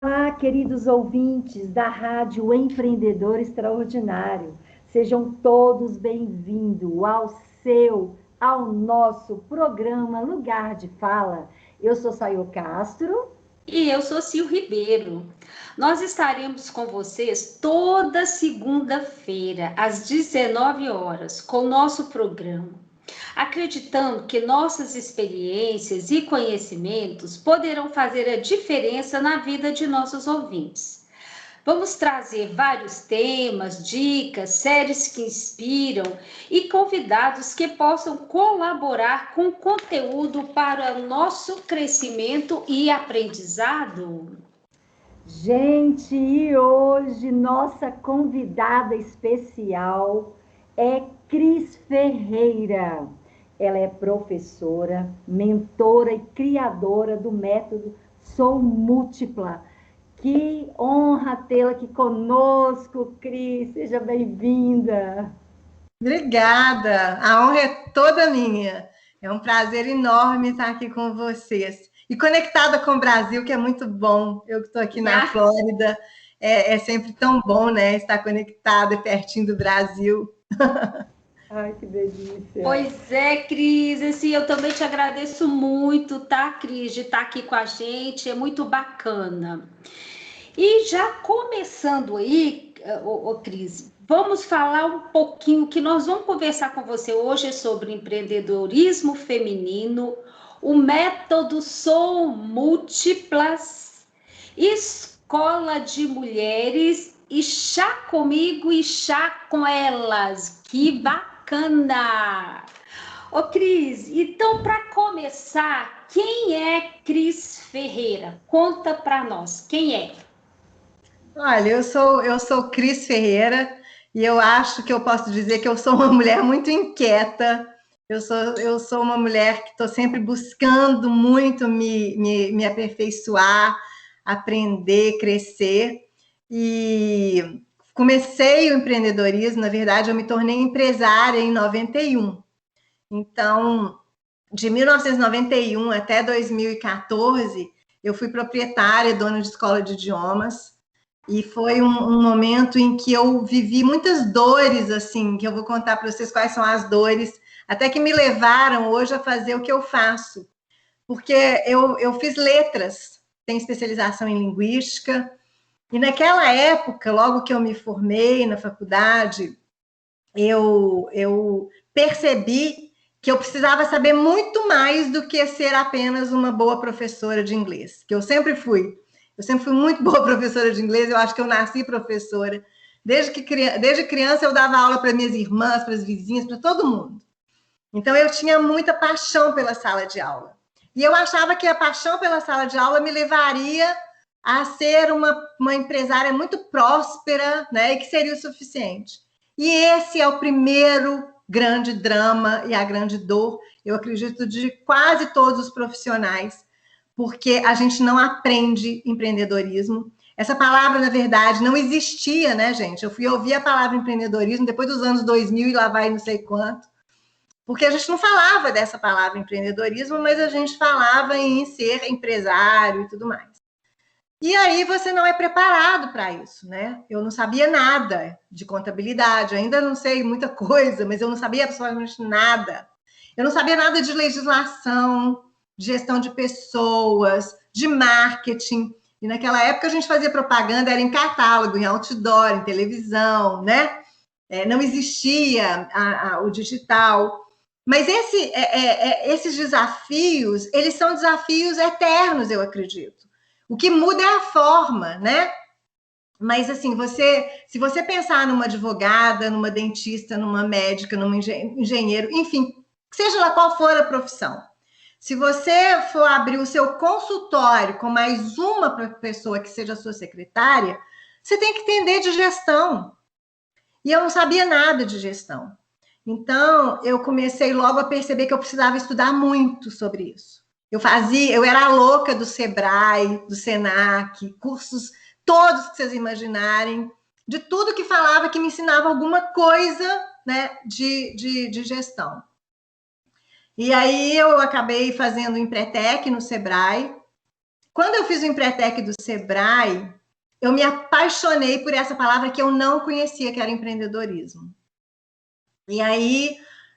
Olá, queridos ouvintes da Rádio Empreendedor Extraordinário. Sejam todos bem-vindos ao nosso programa Lugar de Fala. Eu sou Sayo Castro. E eu sou Sil Ribeiro. Nós estaremos com vocês toda segunda-feira, às 19 horas, com o nosso programa, acreditando que nossas experiências e conhecimentos poderão fazer a diferença na vida de nossos ouvintes. Vamos trazer vários temas, dicas, séries que inspiram e convidados que possam colaborar com conteúdo para o nosso crescimento e aprendizado. Gente, e hoje nossa convidada especial é Cris Ferreira. Ela é professora, mentora e criadora do método Sou Múltipla. Que honra tê-la aqui conosco, Cris. Seja bem-vinda. Obrigada, a honra é toda minha. É um prazer enorme estar aqui com vocês. E conectada com o Brasil, que é muito bom. Eu que estou aqui na Flórida, é sempre tão bom, né? Estar conectada e pertinho do Brasil. Ai, que delícia. Pois é, Cris, assim, eu também te agradeço muito, tá, Cris, de estar aqui com a gente, é muito bacana. E já começando aí, Cris, vamos falar um pouquinho, que nós vamos conversar com você hoje sobre empreendedorismo feminino, o método Sou Múltiplas, escola de mulheres e chá comigo e chá com elas. Que bacana! Ô, Cris, então, para começar, quem é Cris Ferreira? Conta para nós, quem é? Olha, eu sou Cris Ferreira e eu acho que eu posso dizer que eu sou uma mulher muito inquieta. Eu sou uma mulher que estou sempre buscando muito me aperfeiçoar, aprender, crescer. E comecei o empreendedorismo, na verdade, eu me tornei empresária em 91. Então, de 1991 até 2014, eu fui proprietária, dona de escola de idiomas. E foi um momento em que eu vivi muitas dores, assim, que eu vou contar para vocês quais são as dores, até que me levaram hoje a fazer o que eu faço. Porque eu fiz letras, tenho especialização em linguística, e naquela época, logo que eu me formei na faculdade, eu percebi que eu precisava saber muito mais do que ser apenas uma boa professora de inglês, que eu sempre fui. Eu sempre fui muito boa professora de inglês, eu acho que eu nasci professora. Desde criança eu dava aula para minhas irmãs, para as vizinhas, para todo mundo. Então eu tinha muita paixão pela sala de aula. E eu achava que a paixão pela sala de aula me levaria a ser uma empresária muito próspera, né, e que seria o suficiente. E esse é o primeiro grande drama e a grande dor, eu acredito, de quase todos os profissionais, porque a gente não aprende empreendedorismo. Essa palavra, na verdade, não existia, né, gente? Eu fui ouvir a palavra empreendedorismo depois dos anos 2000 e lá vai não sei quanto, porque a gente não falava dessa palavra empreendedorismo, mas a gente falava em ser empresário e tudo mais. E aí você não é preparado para isso, né? Eu não sabia nada de contabilidade, ainda não sei muita coisa, mas eu não sabia absolutamente nada. Eu não sabia nada de legislação, de gestão de pessoas, de marketing. E naquela época a gente fazia propaganda, era em catálogo, em outdoor, em televisão, né? Não existia o digital. Mas esses desafios, eles são desafios eternos, eu acredito. O que muda é a forma, né? Mas assim, se você pensar numa advogada, numa dentista, numa médica, num engenheiro, enfim, seja lá qual for a profissão, se você for abrir o seu consultório com mais uma pessoa que seja a sua secretária, você tem que entender de gestão. E eu não sabia nada de gestão. Então, eu comecei logo a perceber que eu precisava estudar muito sobre isso. Eu era a louca do Sebrae, do Senac, cursos todos que vocês imaginarem, de tudo que falava que me ensinava alguma coisa, né, de gestão. E aí eu acabei fazendo o Empretec no Sebrae, quando eu fiz o Empretec do Sebrae, eu me apaixonei por essa palavra que eu não conhecia, que era empreendedorismo. E aí,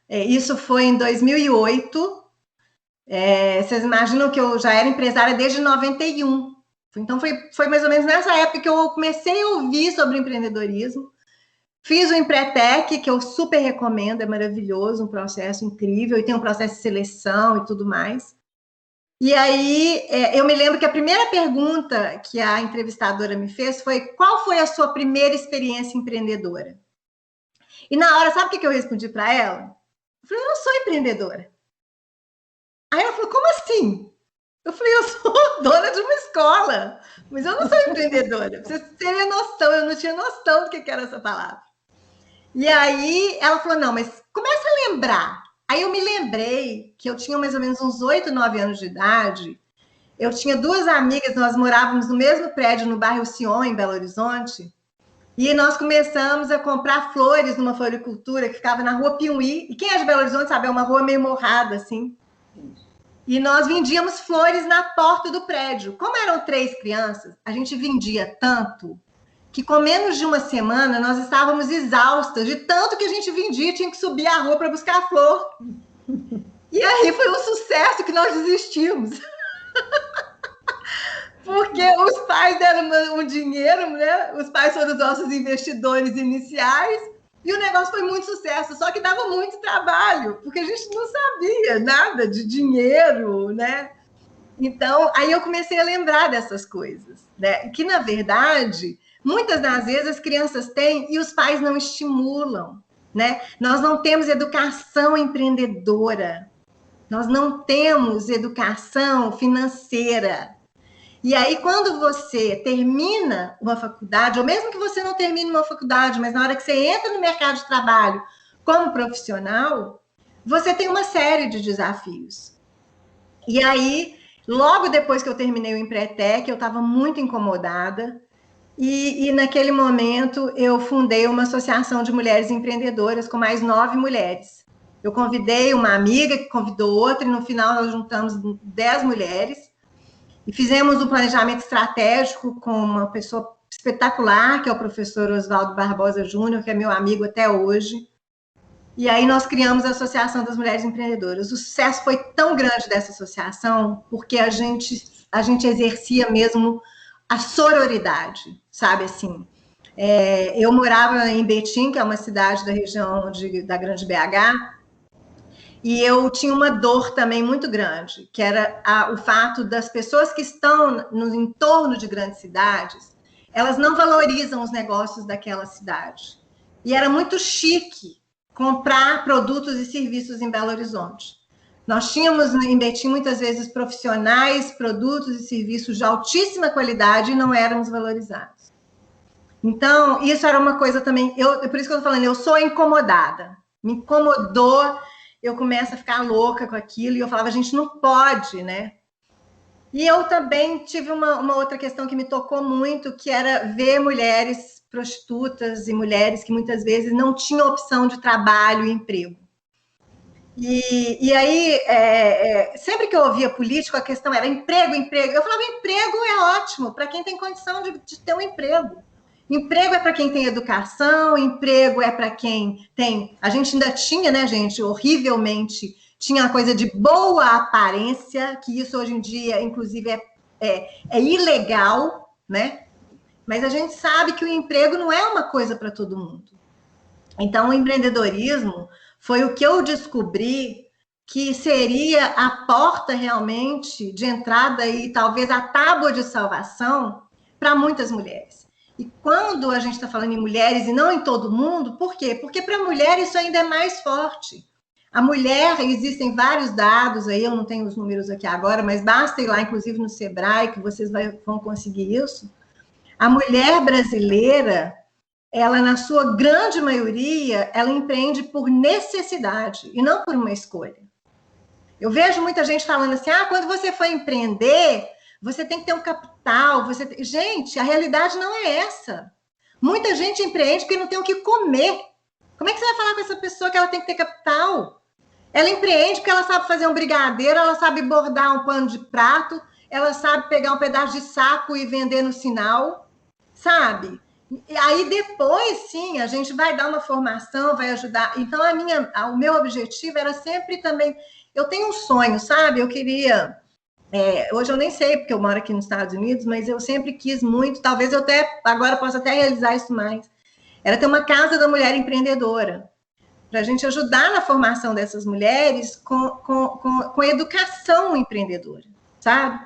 isso foi em 2008. Vocês imaginam que eu já era empresária desde 91. Então, foi mais ou menos nessa época que eu comecei a ouvir sobre empreendedorismo. Fiz o Empretec, que eu super recomendo, é maravilhoso, um processo incrível, e tem um processo de seleção e tudo mais. E aí, eu me lembro que a primeira pergunta que a entrevistadora me fez foi: qual foi a sua primeira experiência empreendedora? E na hora, sabe o que eu respondi para ela? Eu falei: eu não sou empreendedora. Aí ela falou: como assim? Eu falei: eu sou dona de uma escola, mas eu não sou empreendedora. Pra vocês terem noção, eu não tinha noção do que era essa palavra. E aí ela falou: não, mas começa a lembrar. Aí eu me lembrei que eu tinha mais ou menos uns 8, 9 anos de idade. Eu tinha 2 amigas, nós morávamos no mesmo prédio no bairro Sion, em Belo Horizonte. E nós começamos a comprar flores numa floricultura que ficava na rua Piuí. E quem é de Belo Horizonte sabe, é uma rua meio morrada, assim. E nós vendíamos flores na porta do prédio. Como eram 3 crianças, a gente vendia tanto que com menos de uma semana nós estávamos exaustas de tanto que a gente vendia, tinha que subir a rua para buscar a flor. E aí foi um sucesso que nós desistimos. Porque os pais deram um dinheiro, né? Os pais foram os nossos investidores iniciais e o negócio foi muito sucesso, só que dava muito trabalho, porque a gente não sabia nada de dinheiro, né? Então, aí eu comecei a lembrar dessas coisas, né? Que, na verdade, muitas das vezes as crianças têm e os pais não estimulam, né? Nós não temos educação empreendedora, nós não temos educação financeira. E aí, quando você termina uma faculdade, ou mesmo que você não termine uma faculdade, mas na hora que você entra no mercado de trabalho como profissional, você tem uma série de desafios. E aí, logo depois que eu terminei o Empretec, eu estava muito incomodada, e naquele momento eu fundei uma associação de mulheres empreendedoras com mais 9 mulheres. Eu convidei uma amiga que convidou outra, e no final nós juntamos 10 mulheres, e fizemos um planejamento estratégico com uma pessoa espetacular, que é o professor Oswaldo Barbosa Júnior, que é meu amigo até hoje. E aí nós criamos a Associação das Mulheres Empreendedoras. O sucesso foi tão grande dessa associação, porque a gente exercia mesmo a sororidade, sabe assim. Eu morava em Betim, que é uma cidade da região da Grande BH, e eu tinha uma dor também muito grande, que era o fato das pessoas que estão no entorno de grandes cidades, elas não valorizam os negócios daquela cidade. E era muito chique comprar produtos e serviços em Belo Horizonte. Nós tínhamos em Betim muitas vezes profissionais, produtos e serviços de altíssima qualidade e não éramos valorizados. Então, isso era uma coisa também, por isso que eu estou falando, eu sou incomodada. Me incomodou, eu começo a ficar louca com aquilo, e eu falava: a gente não pode, né? E eu também tive uma outra questão que me tocou muito, que era ver mulheres prostitutas e mulheres que muitas vezes não tinham opção de trabalho e emprego. E aí, sempre que eu ouvia político, a questão era emprego, emprego. Eu falava: emprego é ótimo para quem tem condição de ter um emprego. Emprego é para quem tem educação, emprego é para quem tem... A gente ainda tinha, né, gente, horrivelmente, tinha a coisa de boa aparência, que isso hoje em dia, inclusive, é ilegal, né? Mas a gente sabe que o emprego não é uma coisa para todo mundo. Então, o empreendedorismo foi o que eu descobri que seria a porta realmente de entrada e talvez a tábua de salvação para muitas mulheres. E quando a gente está falando em mulheres e não em todo mundo, por quê? Porque para a mulher isso ainda é mais forte. A mulher, existem vários dados aí, eu não tenho os números aqui agora, mas basta ir lá, inclusive no Sebrae, que vocês vão conseguir isso. A mulher brasileira, ela, na sua grande maioria, ela empreende por necessidade e não por uma escolha. Eu vejo muita gente falando assim: quando você for empreender, você tem que ter um capital. Gente, a realidade não é essa. Muita gente empreende porque não tem o que comer. Como é que você vai falar com essa pessoa que ela tem que ter capital? Ela empreende porque ela sabe fazer um brigadeiro, ela sabe bordar um pano de prato, ela sabe pegar um pedaço de saco e vender no sinal, sabe? E aí depois, sim, a gente vai dar uma formação, vai ajudar. Então, o meu objetivo era sempre também... Eu tenho um sonho, sabe? Eu queria... hoje eu nem sei, porque eu moro aqui nos Estados Unidos, mas eu sempre quis muito, talvez eu até agora possa até realizar isso mais. Era ter uma casa da mulher empreendedora, para a gente ajudar na formação dessas mulheres com educação empreendedora, sabe?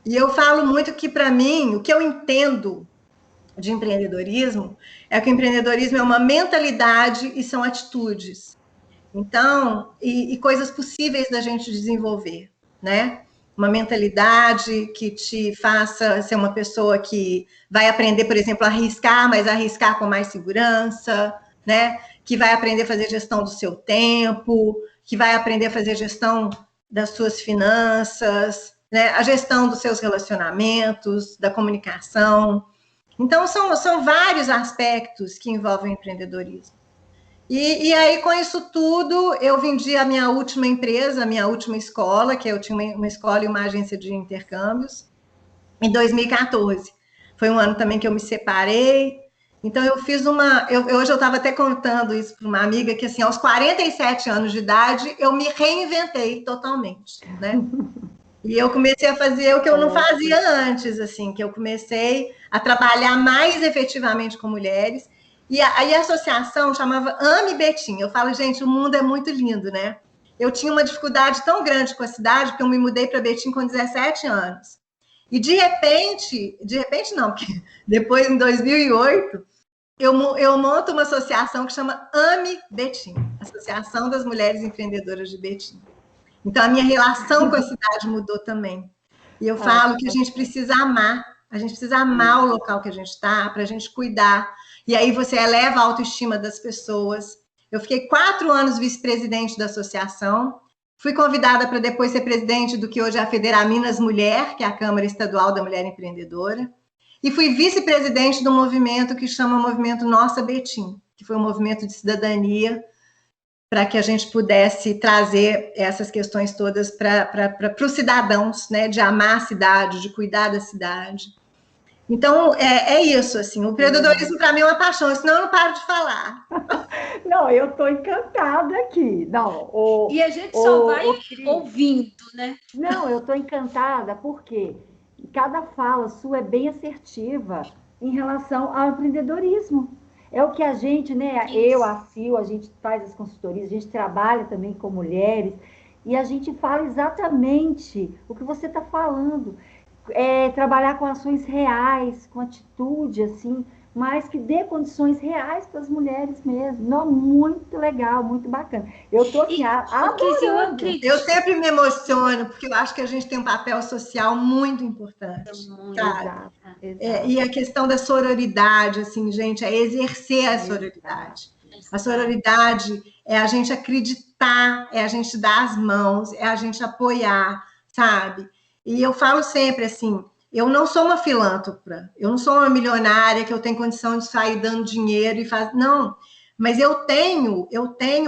E eu falo muito que, para mim, o que eu entendo de empreendedorismo é que o empreendedorismo é uma mentalidade e são atitudes. Então, e coisas possíveis da gente desenvolver, né? Uma mentalidade que te faça ser uma pessoa que vai aprender, por exemplo, a arriscar, mas arriscar com mais segurança, né? Que vai aprender a fazer gestão do seu tempo, que vai aprender a fazer gestão das suas finanças, né? A gestão dos seus relacionamentos, da comunicação. Então, são vários aspectos que envolvem o empreendedorismo. E aí, com isso tudo, eu vendi a minha última empresa, a minha última escola, que eu tinha uma escola e uma agência de intercâmbios, em 2014. Foi um ano também que eu me separei. Então, eu fiz hoje eu estava até contando isso para uma amiga, que assim, aos 47 anos de idade, eu me reinventei totalmente, né? E eu comecei a fazer o que eu não fazia antes, assim, que eu comecei a trabalhar mais efetivamente com mulheres. E a associação chamava Ame Betim. Eu falo, gente, o mundo é muito lindo, né? Eu tinha uma dificuldade tão grande com a cidade, que eu me mudei para Betim com 17 anos. E de repente não, porque depois, em 2008, eu monto uma associação que chama Ame Betim, Associação das Mulheres Empreendedoras de Betim. Então, a minha relação com a cidade mudou também. E eu falo que a gente precisa amar o local que a gente está, para a gente cuidar. E aí você eleva a autoestima das pessoas. Eu fiquei 4 anos vice-presidente da associação, fui convidada para depois ser presidente do que hoje é a Federaminas Mulher, que é a Câmara Estadual da Mulher Empreendedora, e fui vice-presidente do movimento que chama Movimento Nossa Betim, que foi um movimento de cidadania, para que a gente pudesse trazer essas questões todas para os cidadãos, né, de amar a cidade, de cuidar da cidade. Então, é isso, assim, o empreendedorismo para mim é uma paixão, senão eu não paro de falar. Não, eu estou encantada aqui. Não, e a gente só vai ouvindo, né? Não, eu estou encantada porque cada fala sua é bem assertiva em relação ao empreendedorismo. É o que a gente, né? Isso. Eu, a Sil, a gente faz as consultorias, a gente trabalha também com mulheres e a gente fala exatamente o que você está falando. Trabalhar com ações reais, com atitude, assim, mas que dê condições reais para as mulheres mesmo. Não, muito legal, muito bacana. Eu estou assim, adorando. Eu sempre me emociono, porque eu acho que a gente tem um papel social muito importante. Exato. E a questão da sororidade, assim, gente, é exercer a sororidade. A sororidade é a gente acreditar, é a gente dar as mãos, é a gente apoiar, sabe? E eu falo sempre assim, eu não sou uma filântropa, eu não sou uma milionária que eu tenho condição de sair dando dinheiro e fazer... Não, mas eu tenho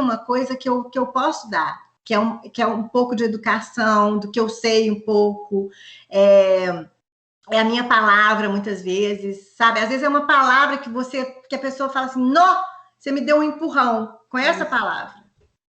uma coisa que eu posso dar, que é um pouco de educação, do que eu sei um pouco, é a minha palavra, muitas vezes, sabe? Às vezes é uma palavra que a pessoa fala assim, não, você me deu um empurrão com essa palavra.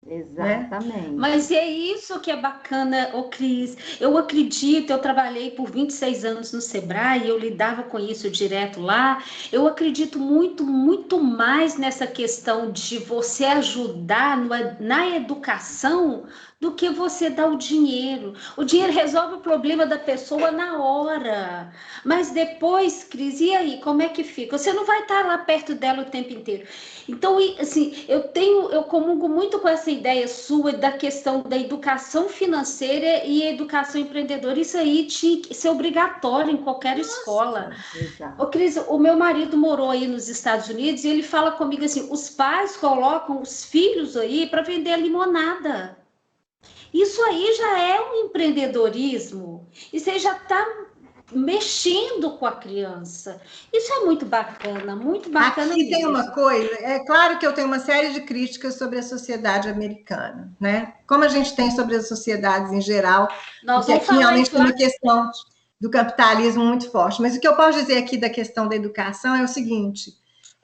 Exatamente. Né? Mas é isso que é bacana, Cris. Eu acredito, eu trabalhei por 26 anos no Sebrae, eu lidava com isso direto lá. Eu acredito muito, muito mais nessa questão de você ajudar na educação do que você dar o dinheiro. O dinheiro resolve o problema da pessoa na hora. Mas depois, Cris, e aí, como é que fica? Você não vai estar lá perto dela o tempo inteiro. Então, assim, eu comungo muito com essa ideia sua da questão da educação financeira e educação empreendedora. Isso aí tinha que ser obrigatório em qualquer escola. Ô, Cris, o meu marido morou aí nos Estados Unidos e ele fala comigo assim, os pais colocam os filhos aí para vender a limonada. Isso aí já é um empreendedorismo. Isso aí já está mexendo com a criança. Isso é muito bacana Aqui mesmo. tem uma coisa, é claro que eu tenho uma série de críticas sobre a sociedade americana, né? Como a gente tem sobre as sociedades em geral, porque aqui realmente tem uma questão do capitalismo muito forte. Mas o que eu posso dizer aqui da questão da educação é o seguinte,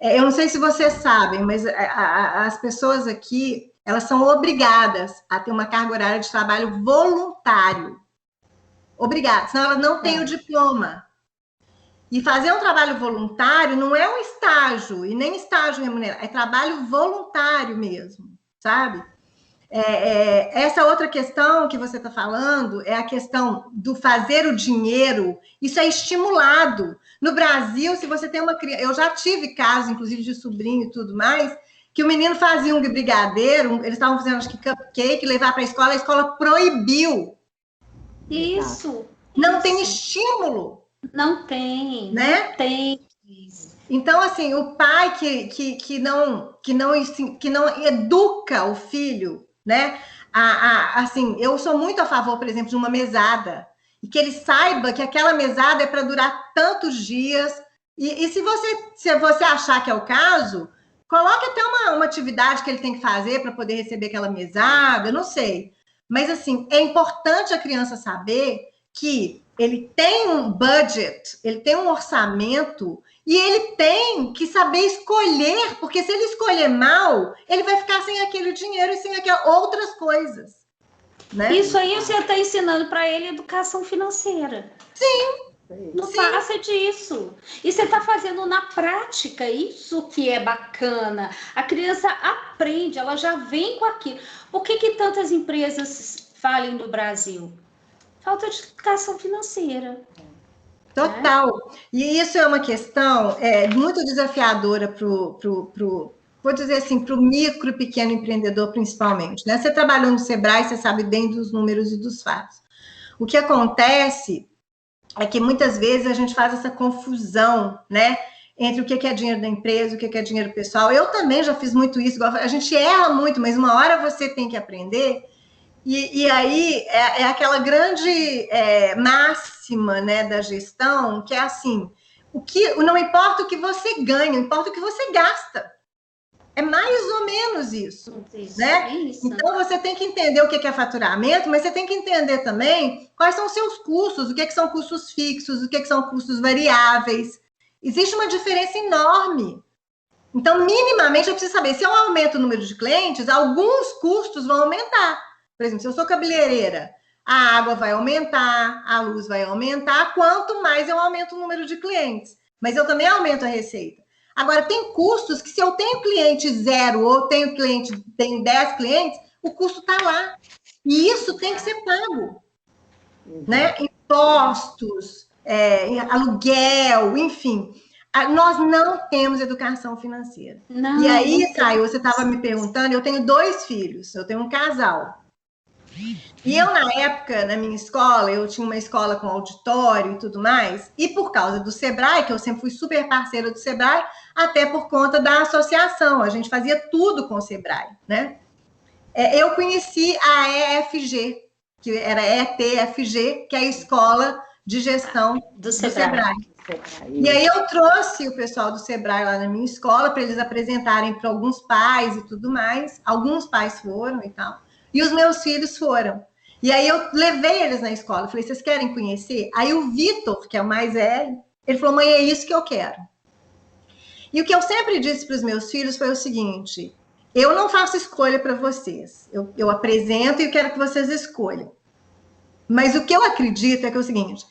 eu não sei se vocês sabem, mas as pessoas aqui, elas são obrigadas a ter uma carga horária de trabalho voluntário. Obrigadas, senão elas não têm o diploma. E fazer um trabalho voluntário não é um estágio, e nem estágio remunerado, é trabalho voluntário mesmo, sabe? Essa outra questão que você está falando é a questão do fazer o dinheiro, isso é estimulado. No Brasil, se você tem uma criança... Eu já tive casos, inclusive, de sobrinho e tudo mais, que o menino fazia um brigadeiro, eles estavam fazendo, acho que, cupcake, levar para a escola proibiu. Isso. Não tem estímulo. Não tem, né? Não tem. Então, assim, o pai que não educa o filho, né? Assim, eu sou muito a favor, por exemplo, de uma mesada, e que ele saiba que aquela mesada é para durar tantos dias, e se você achar que é o caso, coloque até uma atividade que ele tem que fazer para poder receber aquela mesada, não sei. Mas, assim, é importante a criança saber que ele tem um budget, ele tem um orçamento, e ele tem que saber escolher, porque se ele escolher mal, ele vai ficar sem aquele dinheiro e sem outras coisas. Né? Isso aí você está ensinando para ele educação financeira. Sim. Não passa disso. E você está fazendo na prática, isso que é bacana. A criança aprende, ela já vem com aquilo. Por que tantas empresas falem no Brasil? Falta de educação financeira. Total. E isso é uma questão muito desafiadora vou dizer assim, para o micro e pequeno empreendedor, principalmente. Né? Você trabalhou no Sebrae, você sabe bem dos números e dos fatos. O que acontece é que muitas vezes a gente faz essa confusão, né? Entre o que é dinheiro da empresa, o que é dinheiro pessoal. Eu também já fiz muito isso. A gente erra muito, mas uma hora você tem que aprender. E aí é aquela grande máxima, né, da gestão, que é assim, não importa o que você ganha, importa o que você gasta. É mais ou menos isso. Né? Então, você tem que entender o que é faturamento, mas você tem que entender também quais são os seus custos, o que são custos fixos, o que são custos variáveis. Existe uma diferença enorme. Então, minimamente, eu preciso saber, se eu aumento o número de clientes, alguns custos vão aumentar. Por exemplo, se eu sou cabeleireira, a água vai aumentar, a luz vai aumentar, quanto mais eu aumento o número de clientes. Mas eu também aumento a receita. Agora, tem custos que se eu tenho cliente 0 ou tenho 10 clientes, o custo está lá. E isso tem que ser pago. Né? Impostos, aluguel, enfim. Nós não temos educação financeira. Não, e aí, Caio, você estava me perguntando, eu tenho 2 filhos, eu tenho um casal. E eu, na época, na minha escola, eu tinha uma escola com auditório e tudo mais, e por causa do Sebrae, que eu sempre fui super parceira do Sebrae, até por conta da associação, a gente fazia tudo com o Sebrae, né? Eu conheci a EFG, que era ETFG, que é a Escola de Gestão do Sebrae. E aí eu trouxe o pessoal do Sebrae lá na minha escola para eles apresentarem para alguns pais e tudo mais. Alguns pais foram e tal. E os meus filhos foram. E aí eu levei eles na escola. Falei, vocês querem conhecer? Aí o Vitor, que é o mais velho, ele falou, mãe, é isso que eu quero. E o que eu sempre disse para os meus filhos foi o seguinte, eu não faço escolha para vocês. Eu apresento e eu quero que vocês escolham. Mas o que eu acredito é que é o seguinte,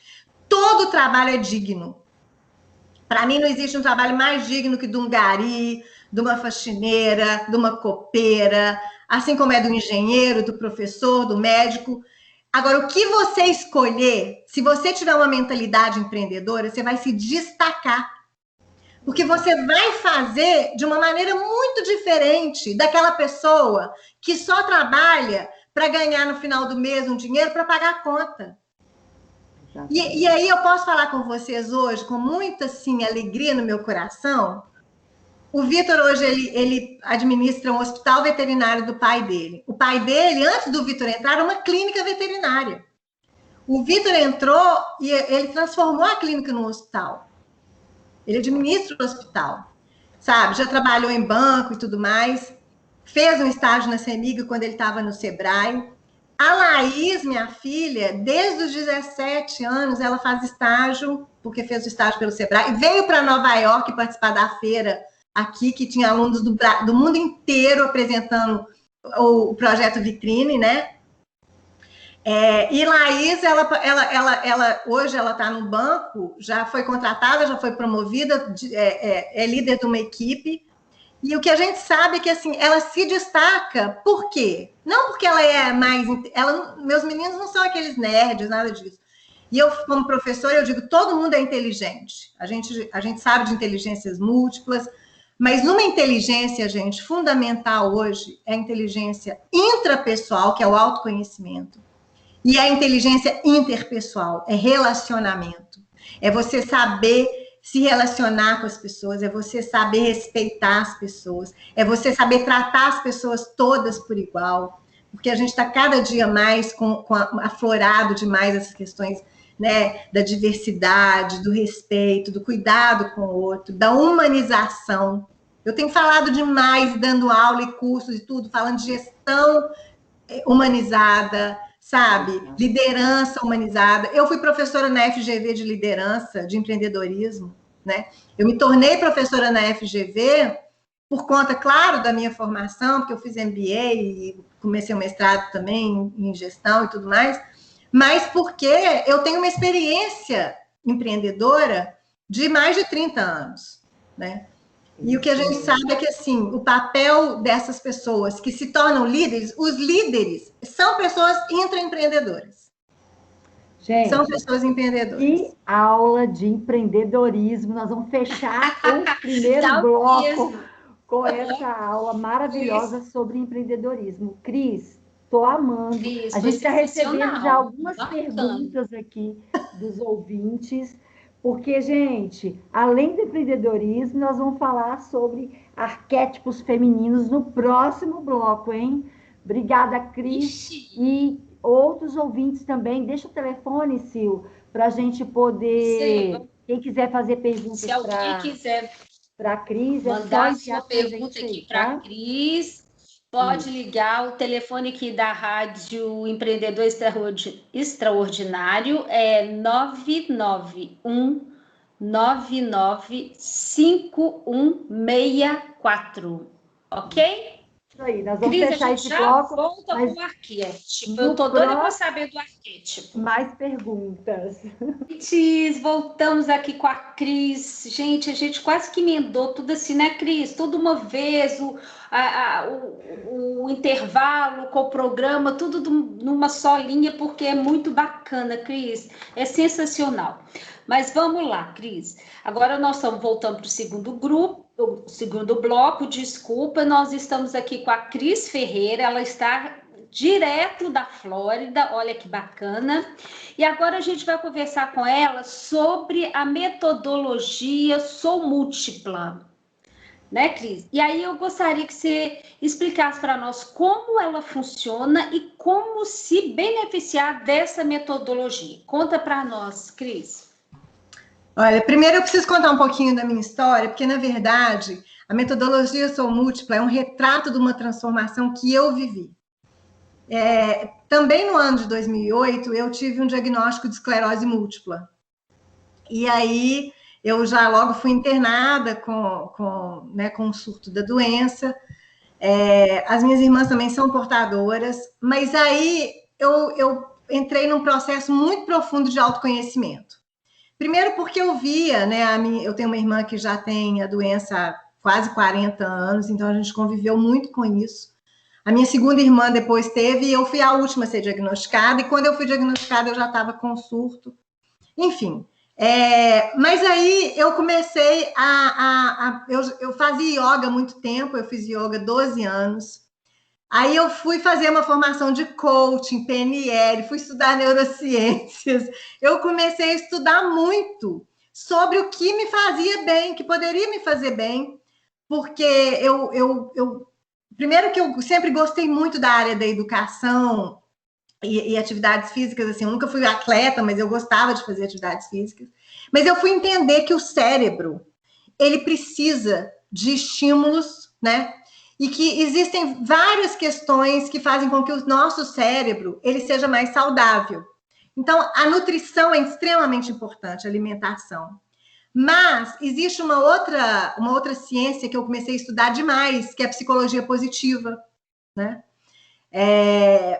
todo trabalho é digno. Para mim não existe um trabalho mais digno que de um gari, de uma faxineira, de uma copeira, assim como é do engenheiro, do professor, do médico. Agora, o que você escolher, se você tiver uma mentalidade empreendedora, você vai se destacar. Porque você vai fazer de uma maneira muito diferente daquela pessoa que só trabalha para ganhar no final do mês um dinheiro para pagar a conta. E aí eu posso falar com vocês hoje com muita assim, alegria no meu coração. O Vitor hoje ele administra um hospital veterinário do pai dele. O pai dele, antes do Vitor entrar, era uma clínica veterinária. O Vitor entrou e ele transformou a clínica num hospital. Ele administra o hospital, sabe? Já trabalhou em banco e tudo mais. Fez um estágio na CEMIG quando ele estava no Sebrae. A Laís, minha filha, desde os 17 anos, ela faz estágio, porque fez o estágio pelo Sebrae, e veio para Nova York participar da feira aqui, que tinha alunos do mundo inteiro apresentando o projeto Vitrine, né? E Laís, hoje ela está no banco, já foi contratada, já foi promovida, é líder de uma equipe. E o que a gente sabe é que assim, ela se destaca, por quê? Não porque ela é mais... meus meninos não são aqueles nerds, nada disso. E eu, como professora, eu digo, todo mundo é inteligente. A gente sabe de inteligências múltiplas, mas numa inteligência, gente, fundamental hoje é a inteligência intrapessoal, que é o autoconhecimento. E a inteligência interpessoal é relacionamento. É você saber se relacionar com as pessoas, é você saber respeitar as pessoas, é você saber tratar as pessoas todas por igual, porque a gente está cada dia mais aflorado demais essas questões, né, da diversidade, do respeito, do cuidado com o outro, da humanização. Eu tenho falado demais, dando aula e cursos e tudo, falando de gestão humanizada, sabe? Liderança humanizada. Eu fui professora na FGV de liderança, de empreendedorismo, né? Eu me tornei professora na FGV por conta, claro, da minha formação, porque eu fiz MBA e comecei o mestrado também em gestão e tudo mais, mas porque eu tenho uma experiência empreendedora de mais de 30 anos, né? E o que a gente sabe é que, assim, o papel dessas pessoas que se tornam líderes, os líderes são pessoas intraempreendedoras. Gente, são pessoas empreendedoras. Que aula de empreendedorismo. Nós vamos fechar o primeiro bloco com essa aula maravilhosa sobre empreendedorismo. Cris, estou amando. A gente está recebendo já algumas perguntas aqui dos ouvintes. Porque, gente, além do empreendedorismo, nós vamos falar sobre arquétipos femininos no próximo bloco, hein? Obrigada, Cris. E outros ouvintes também. Deixa o telefone, Sil, para a gente poder... Quem quiser fazer perguntas para... Se alguém quiser para a Cris, mandar sua pergunta aqui para a Cris, pode ligar. O telefone aqui da Rádio Empreendedor Extraordinário é 991-995164, ok? Isso aí, nós vamos fechar esse bloco. Volta para o arquétipo. Eu estou doida para saber do arquétipo. Mais perguntas. Voltamos aqui com a Cris. Gente, a gente quase que emendou tudo assim, né, Cris? Tudo uma vez, o intervalo com o programa, tudo numa só linha, porque é muito bacana, Cris. É sensacional. Mas vamos lá, Cris. Agora nós estamos voltando para o segundo grupo. O segundo bloco, desculpa, nós estamos aqui com a Cris Ferreira, ela está direto da Flórida, olha que bacana, e agora a gente vai conversar com ela sobre a metodologia Sou Múltipla, né, Cris? E aí eu gostaria que você explicasse para nós como ela funciona e como se beneficiar dessa metodologia. Conta para nós, Cris. Olha, primeiro eu preciso contar um pouquinho da minha história, porque, na verdade, a metodologia Sou Múltipla é um retrato de uma transformação que eu vivi. Também no ano de 2008, eu tive um diagnóstico de esclerose múltipla. E aí, eu já logo fui internada com o surto da doença. As minhas irmãs também são portadoras, mas aí eu entrei num processo muito profundo de autoconhecimento. Primeiro porque eu via, né, eu tenho uma irmã que já tem a doença há quase 40 anos, então a gente conviveu muito com isso. A minha segunda irmã depois teve, e eu fui a última a ser diagnosticada, e quando eu fui diagnosticada eu já estava com surto. Enfim, mas aí eu comecei eu fazia yoga há muito tempo, eu fiz yoga 12 anos. Aí eu fui fazer uma formação de coaching, PNL, fui estudar neurociências. Eu comecei a estudar muito sobre o que me fazia bem, que poderia me fazer bem, porque primeiro que eu sempre gostei muito da área da educação, e atividades físicas, assim, eu nunca fui atleta, mas eu gostava de fazer atividades físicas. Mas eu fui entender que o cérebro, ele precisa de estímulos, né? E que existem várias questões que fazem com que o nosso cérebro, ele seja mais saudável. Então, a nutrição é extremamente importante, a alimentação. Mas existe uma outra ciência que eu comecei a estudar demais, que é a psicologia positiva, né?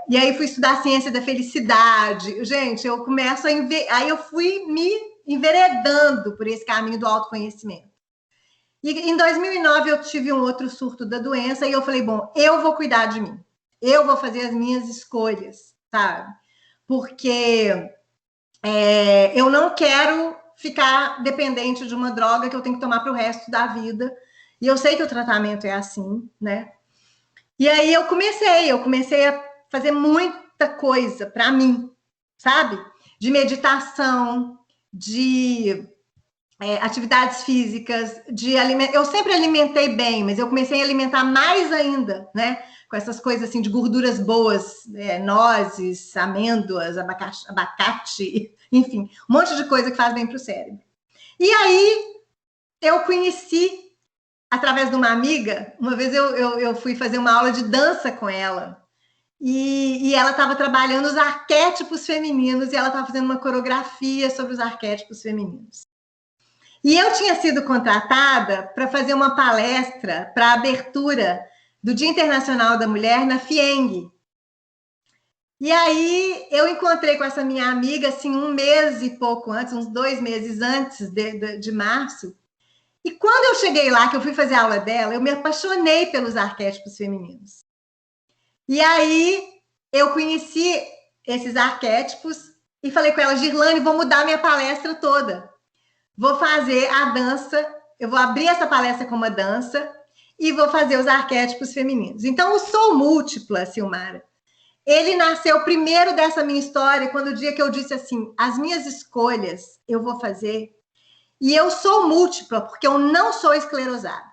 E aí fui estudar a ciência da felicidade. Gente, eu começo aí eu fui me enveredando por esse caminho do autoconhecimento. E em 2009 eu tive um outro surto da doença e eu falei, bom, eu vou cuidar de mim. Eu vou fazer as minhas escolhas, sabe? Porque eu não quero ficar dependente de uma droga que eu tenho que tomar para o resto da vida. E eu sei que o tratamento é assim, né? E aí eu comecei a fazer muita coisa para mim, sabe? De meditação, de atividades físicas, eu sempre alimentei bem, mas eu comecei a alimentar mais ainda, né? Com essas coisas assim de gorduras boas, nozes, amêndoas, abacate, enfim, um monte de coisa que faz bem para o cérebro. E aí eu conheci através de uma amiga, uma vez eu fui fazer uma aula de dança com ela, e ela estava trabalhando os arquétipos femininos, e ela estava fazendo uma coreografia sobre os arquétipos femininos. E eu tinha sido contratada para fazer uma palestra para a abertura do Dia Internacional da Mulher na FIENG. E aí eu encontrei com essa minha amiga, assim, um mês e pouco antes, uns 2 meses antes de março. E quando eu cheguei lá, que eu fui fazer a aula dela, eu me apaixonei pelos arquétipos femininos. E aí eu conheci esses arquétipos e falei com ela, Girlane, vou mudar minha palestra toda. Vou fazer a dança, eu vou abrir essa palestra com uma dança e vou fazer os arquétipos femininos. Então, o Sou Múltipla, Silmara, ele nasceu primeiro dessa minha história, quando o dia que eu disse assim, as minhas escolhas eu vou fazer. E eu sou múltipla, porque eu não sou esclerosada.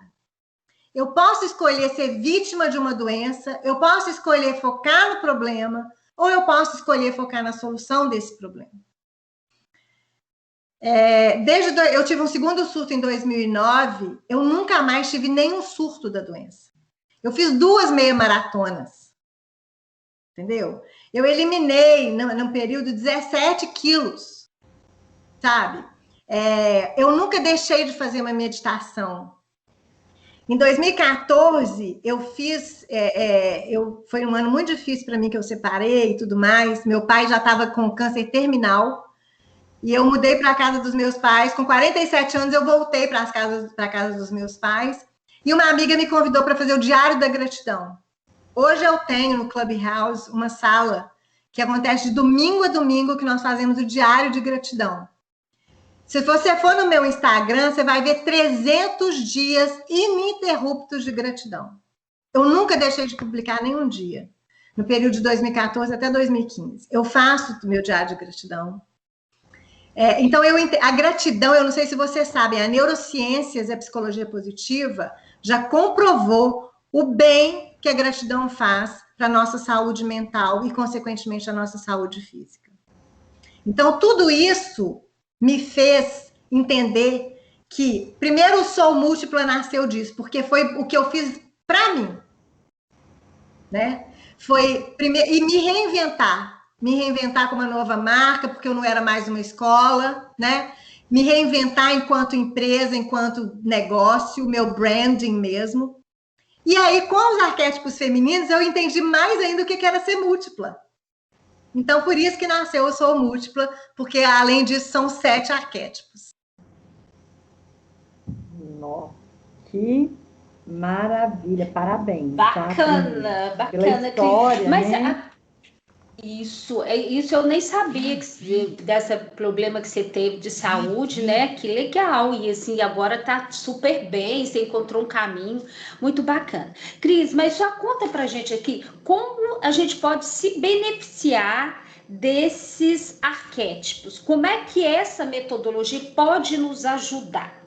Eu posso escolher ser vítima de uma doença, eu posso escolher focar no problema, ou eu posso escolher focar na solução desse problema. Eu tive um segundo surto em 2009, eu nunca mais tive nenhum surto da doença. Eu fiz 2 meia-maratonas, entendeu? Eu eliminei, num período, 17 quilos, sabe? Eu nunca deixei de fazer uma meditação. Em 2014, eu fiz... foi um ano muito difícil para mim, que eu separei e tudo mais. Meu pai já estava com câncer terminal. E eu mudei para a casa dos meus pais. Com 47 anos, eu voltei para a casa dos meus pais. E uma amiga me convidou para fazer o Diário da Gratidão. Hoje eu tenho no Clubhouse uma sala que acontece de domingo a domingo, que nós fazemos o Diário de Gratidão. Se você for no meu Instagram, você vai ver 300 dias ininterruptos de gratidão. Eu nunca deixei de publicar nenhum dia. No período de 2014 até 2015. Eu faço o meu Diário de Gratidão. Então, a gratidão, eu não sei se vocês sabem, a neurociências e a psicologia positiva já comprovou o bem que a gratidão faz para a nossa saúde mental e, consequentemente, a nossa saúde física. Então, tudo isso me fez entender que, primeiro, o Sou Múltipla nasceu disso, porque foi o que eu fiz para mim, né? E me reinventar com uma nova marca, porque eu não era mais uma escola, né? Me reinventar enquanto empresa, enquanto negócio, meu branding mesmo. E aí, com os arquétipos femininos, eu entendi mais ainda o que era ser múltipla. Então, por isso que nasceu Eu Sou Múltipla, porque, além disso, são 7 arquétipos. Nossa, que maravilha, parabéns. Bacana, tá? bacana. Pela história, mas né? Isso eu nem sabia desse problema que você teve de saúde, né? Que legal, e assim, agora tá super bem, você encontrou um caminho muito bacana. Cris, mas já conta pra gente aqui, como a gente pode se beneficiar desses arquétipos? Como é que essa metodologia pode nos ajudar,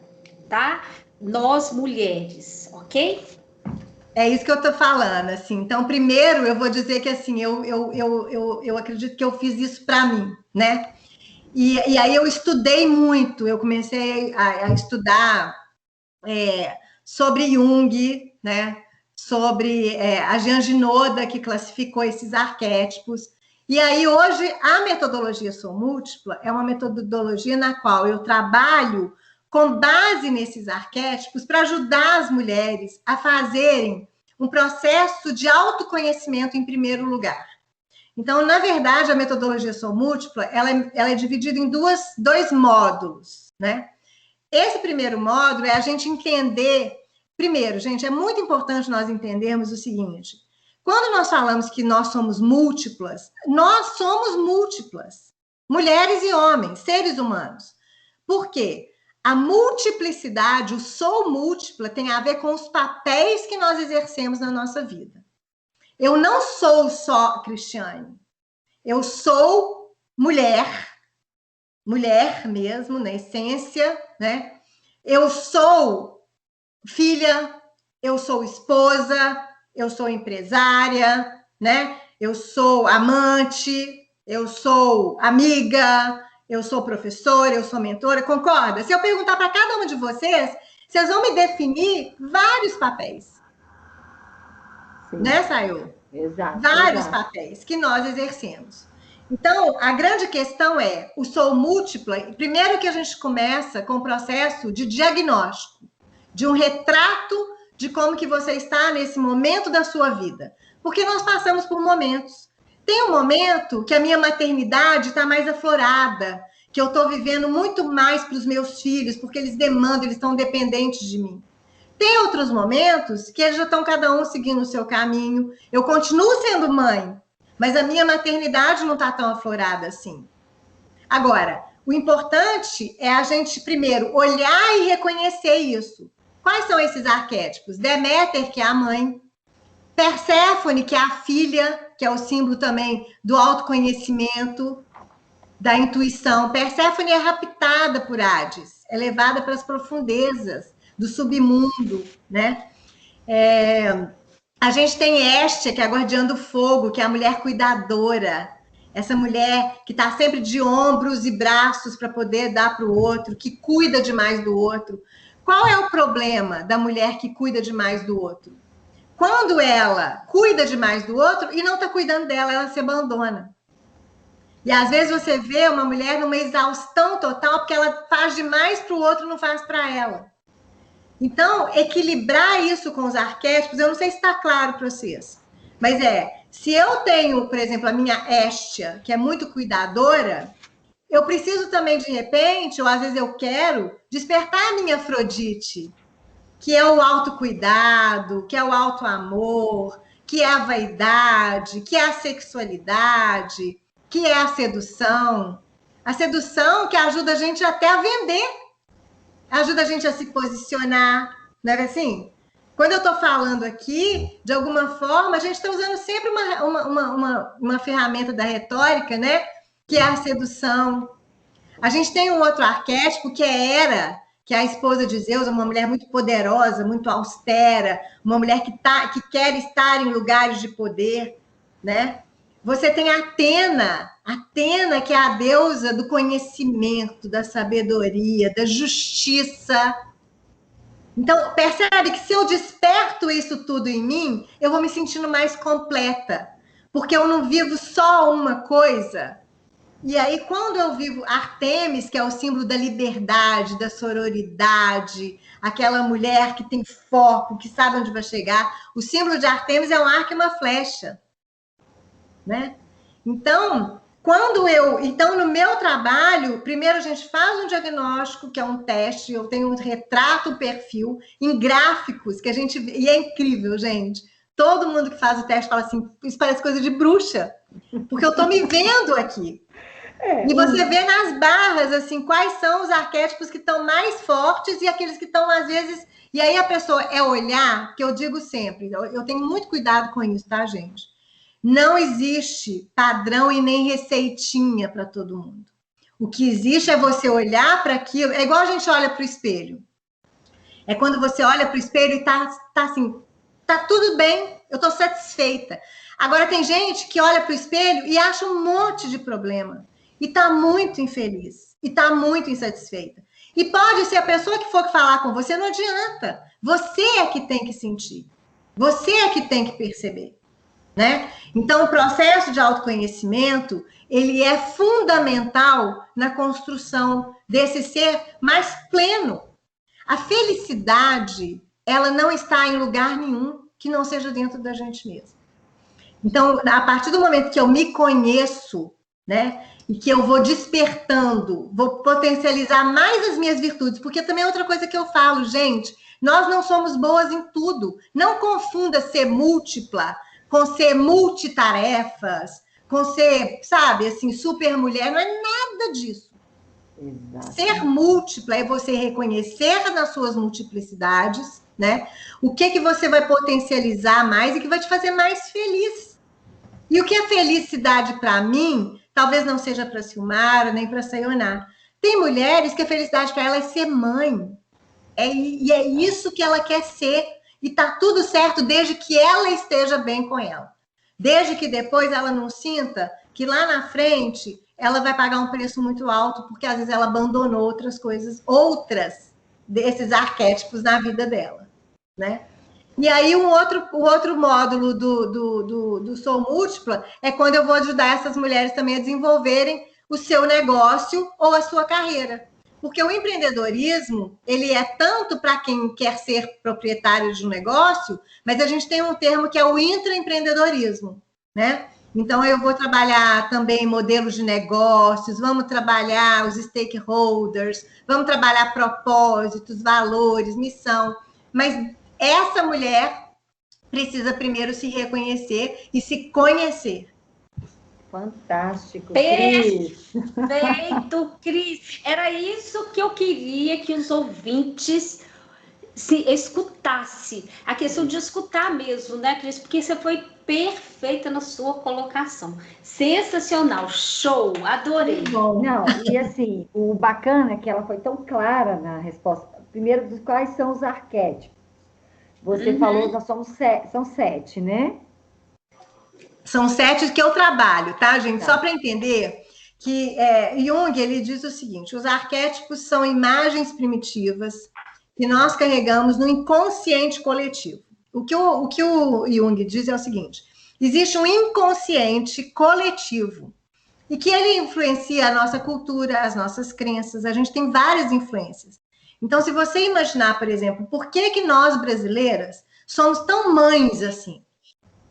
tá? Nós, mulheres, ok? É isso que eu estou falando, assim. Então, primeiro, eu vou dizer que, assim, eu acredito que eu fiz isso para mim, né? E aí eu estudei muito, eu comecei a estudar sobre Jung, né? Sobre a Jean Ginoda, que classificou esses arquétipos. E aí, hoje, a metodologia Sou Múltipla é uma metodologia na qual eu trabalho com base nesses arquétipos para ajudar as mulheres a fazerem um processo de autoconhecimento em primeiro lugar. Então, na verdade, a metodologia Sou Múltipla, ela é dividida em dois módulos, né? Esse primeiro módulo é a gente entender... Primeiro, gente, é muito importante nós entendermos o seguinte: quando nós falamos que nós somos múltiplas, nós somos múltiplas. Mulheres e homens, seres humanos. Por quê? A multiplicidade, o sou múltipla, tem a ver com os papéis que nós exercemos na nossa vida. Eu não sou só Cristiane. Eu sou mulher mesmo, na essência, né? Eu sou filha, eu sou esposa, eu sou empresária, né? Eu sou amante, eu sou amiga, eu sou professora, eu sou mentora, concorda? Se eu perguntar para cada uma de vocês, vocês vão me definir vários papéis. Sim. Né, Sayô? Exato. Vários papéis que nós exercemos. Então, a grande questão é, o Sou Múltipla, primeiro que a gente começa com o processo de diagnóstico, de um retrato de como que você está nesse momento da sua vida. Porque nós passamos por momentos. Tem um momento que a minha maternidade está mais aflorada, que eu estou vivendo muito mais para os meus filhos, porque eles demandam, eles estão dependentes de mim. Tem outros momentos que eles já estão cada um seguindo o seu caminho. Eu continuo sendo mãe, mas a minha maternidade não está tão aflorada assim. Agora, o importante é a gente, primeiro, olhar e reconhecer isso. Quais são esses arquétipos? Deméter, que é a mãe. Perséfone, que é a filha, que é o símbolo também do autoconhecimento, da intuição. Perséfone é raptada por Hades, é levada para as profundezas do submundo, né? A gente tem Hestia, que é a guardiã do fogo, que é a mulher cuidadora. Essa mulher que está sempre de ombros e braços para poder dar para o outro, que cuida demais do outro. Qual é o problema da mulher que cuida demais do outro? Quando ela cuida demais do outro e não está cuidando dela, ela se abandona. E às vezes você vê uma mulher numa exaustão total porque ela faz demais para o outro e não faz para ela. Então, equilibrar isso com os arquétipos, eu não sei se está claro para vocês, mas se eu tenho, por exemplo, a minha Hestia, que é muito cuidadora, eu preciso também, de repente, ou às vezes eu quero, despertar a minha Afrodite, que é o autocuidado, que é o autoamor, que é a vaidade, que é a sexualidade, que é a sedução. A sedução que ajuda a gente até a vender, ajuda a gente a se posicionar, não é assim? Quando eu estou falando aqui, de alguma forma, a gente está usando sempre uma ferramenta da retórica, né? Que é a sedução. A gente tem um outro arquétipo, que é Hera, que é a esposa de Zeus, uma mulher muito poderosa, muito austera, uma mulher que quer estar em lugares de poder, né? Você tem Atena, que é a deusa do conhecimento, da sabedoria, da justiça. Então, percebe que se eu desperto isso tudo em mim, eu vou me sentindo mais completa, porque eu não vivo só uma coisa. E aí, quando eu vivo Artemis, que é o símbolo da liberdade, da sororidade, aquela mulher que tem foco, que sabe onde vai chegar, o símbolo de Artemis é um arco e uma flecha, né? Então, no meu trabalho, primeiro a gente faz um diagnóstico, que é um teste, eu tenho um retrato, um perfil, em gráficos, que a gente vê, e é incrível, gente. Todo mundo que faz o teste fala assim, isso parece coisa de bruxa, porque eu estou me vendo aqui. E você vê nas barras, assim, quais são os arquétipos que estão mais fortes e aqueles que estão, às vezes... E aí a pessoa olhar, que eu digo sempre, eu tenho muito cuidado com isso, tá, gente? Não existe padrão e nem receitinha para todo mundo. O que existe é você olhar para aquilo, é igual a gente olha para o espelho. É quando você olha para o espelho e tá assim, tá tudo bem, eu tô satisfeita. Agora tem gente que olha para o espelho e acha um monte de problema e tá muito infeliz e tá muito insatisfeita. E pode ser a pessoa que for falar com você, não adianta. Você é que tem que sentir. Você é que tem que perceber, né? Então, o processo de autoconhecimento, ele é fundamental na construção desse ser mais pleno. A felicidade, ela não está em lugar nenhum que não seja dentro da gente mesmo. Então, a partir do momento que eu me conheço, né, e que eu vou despertando, vou potencializar mais as minhas virtudes, porque também é outra coisa que eu falo, gente, nós não somos boas em tudo. Não confunda ser múltipla com ser multitarefas, com ser, sabe, assim, super mulher, não é nada disso. Exato. Ser múltipla é você reconhecer nas suas multiplicidades, né? O que você vai potencializar mais e que vai te fazer mais feliz. E o que é felicidade para mim, talvez não seja para Silmara, nem para Sayonara. Tem mulheres que a felicidade para ela é ser mãe. E é isso que ela quer ser. E tá tudo certo desde que ela esteja bem com ela. Desde que depois ela não sinta que lá na frente ela vai pagar um preço muito alto, porque às vezes ela abandonou outras coisas, outras desses arquétipos na vida dela, né? E aí o outro módulo do Sou Múltipla é quando eu vou ajudar essas mulheres também a desenvolverem o seu negócio ou a sua carreira. Porque o empreendedorismo, ele é tanto para quem quer ser proprietário de um negócio, mas a gente tem um termo que é o intraempreendedorismo, né? Então, eu vou trabalhar também modelos de negócios, vamos trabalhar os stakeholders, vamos trabalhar propósitos, valores, missão. Mas essa mulher precisa primeiro se reconhecer e se conhecer. Fantástico, Cris. Perfeito, Cris. Era isso que eu queria que os ouvintes se escutassem. A questão de escutar mesmo, né, Cris? Porque você foi perfeita na sua colocação. Sensacional, show, adorei. Não, e assim, o bacana é que ela foi tão clara na resposta. Primeiro, dos quais são os arquétipos? Você falou, nós somos são 7, né? São 7 que eu trabalho, tá, gente? Tá. Só para entender que Jung, ele diz o seguinte, os arquétipos são imagens primitivas que nós carregamos no inconsciente coletivo. O que o Jung diz é o seguinte, existe um inconsciente coletivo e que ele influencia a nossa cultura, as nossas crenças, a gente tem várias influências. Então, se você imaginar, por exemplo, por que nós brasileiras somos tão mães assim?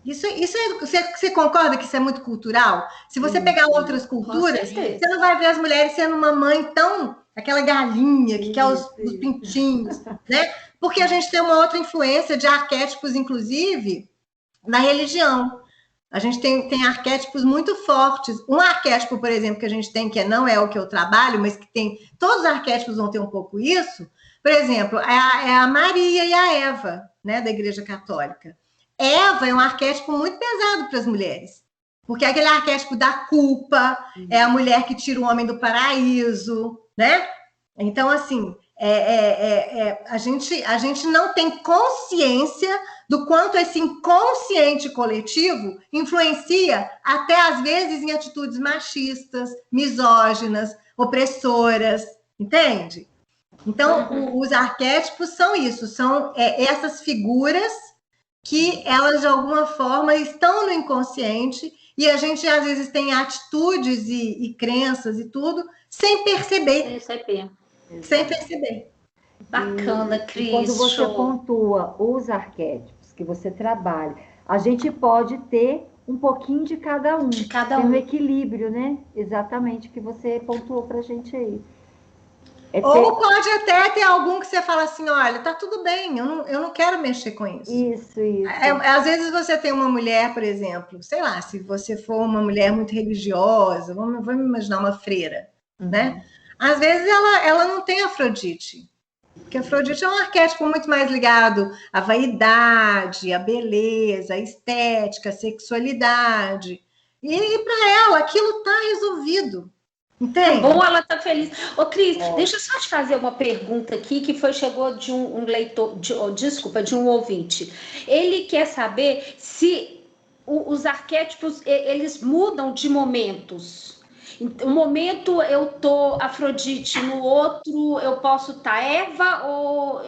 Você concorda que isso é muito cultural? Se você pegar outras culturas, você não vai ver as mulheres sendo uma mãe tão... aquela galinha que quer os pintinhos, né? Porque a gente tem uma outra influência de arquétipos, inclusive, na religião. A gente tem arquétipos muito fortes. Um arquétipo, por exemplo, que a gente tem, que não é o que eu trabalho, mas que tem... todos os arquétipos vão ter um pouco isso. Por exemplo, é a Maria e a Eva, né, da Igreja Católica. Eva é um arquétipo muito pesado para as mulheres, porque é aquele arquétipo da culpa, é a mulher que tira o homem do paraíso, né? Então, assim, a gente não tem consciência do quanto esse inconsciente coletivo influencia até, às vezes, em atitudes machistas, misóginas, opressoras, entende? Então, os arquétipos são isso, são essas figuras que elas, de alguma forma, estão no inconsciente e a gente, às vezes, tem atitudes e crenças e tudo sem perceber. Sem perceber. Bacana, Cris. Quando você pontua os arquétipos que você trabalha, a gente pode ter um pouquinho de cada um. De cada um. Um equilíbrio, né? Exatamente, que você pontuou pra gente aí. Ou pode até ter algum que você fala assim, olha, tá tudo bem, eu não quero mexer com isso. Isso. Às vezes você tem uma mulher, por exemplo, sei lá, se você for uma mulher muito religiosa, vamos imaginar uma freira, né? Às vezes ela não tem Afrodite, porque Afrodite é um arquétipo muito mais ligado à vaidade, à beleza, à estética, à sexualidade. E para ela aquilo está resolvido. Entende? Bom, ela tá feliz. Ô, Cris, deixa eu só te fazer uma pergunta aqui que chegou de um leitor, de um ouvinte. Ele quer saber se os arquétipos eles mudam de momentos. Um momento eu tô Afrodite, no outro eu posso estar Eva, ou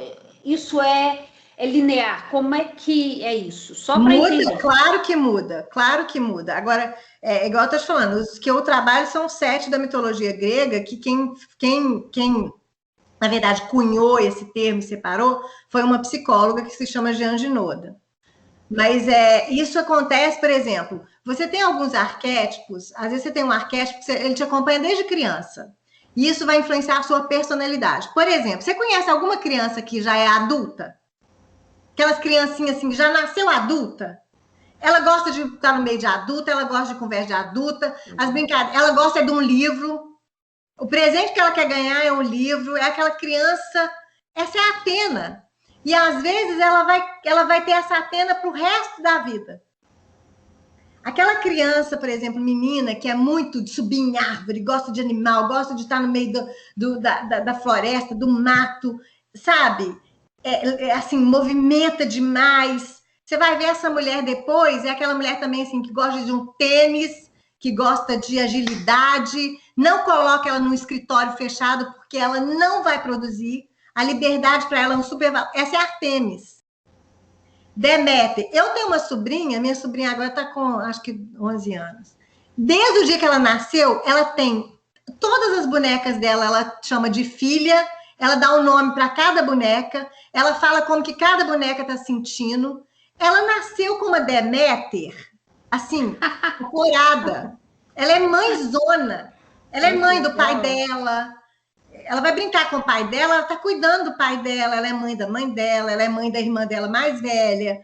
isso é linear? Como é que é isso? Só para entender. Claro que muda, claro que muda. Agora, igual eu tô te falando, os que eu trabalho são 7 da mitologia grega, que quem na verdade, cunhou esse termo e separou, foi uma psicóloga que se chama Jean Ginoda. Mas isso acontece, por exemplo, você tem alguns arquétipos, às vezes você tem um arquétipo que ele te acompanha desde criança, e isso vai influenciar a sua personalidade. Por exemplo, você conhece alguma criança que já é adulta? Aquelas criancinhas assim, já nasceu adulta? Ela gosta de estar no meio de adulta, ela gosta de conversa de adulta, as brincadeiras, ela gosta de um livro. O presente que ela quer ganhar é um livro, é aquela criança, essa é a Atena. E às vezes ela vai ter essa Atena para o resto da vida. Aquela criança, por exemplo, menina, que é muito de subir em árvore, gosta de animal, gosta de estar no meio da floresta, do mato, sabe? Assim, movimenta demais. Você vai ver essa mulher depois, é aquela mulher também assim, que gosta de um tênis, que gosta de agilidade, não coloca ela num escritório fechado, porque ela não vai produzir. A liberdade para ela é um super valor. Essa é Artemis. Deméter. Eu tenho uma sobrinha, minha sobrinha agora está com, acho que 11 anos. Desde o dia que ela nasceu, ela tem todas as bonecas dela, ela chama de filha, ela dá um nome para cada boneca, ela fala como que cada boneca está sentindo. Ela nasceu com uma Deméter, assim, corada. Ela é mãezona. Ela é mãe do pai dela. Ela vai brincar com o pai dela, ela está cuidando do pai dela, ela é mãe da mãe dela, ela é mãe da irmã dela mais velha.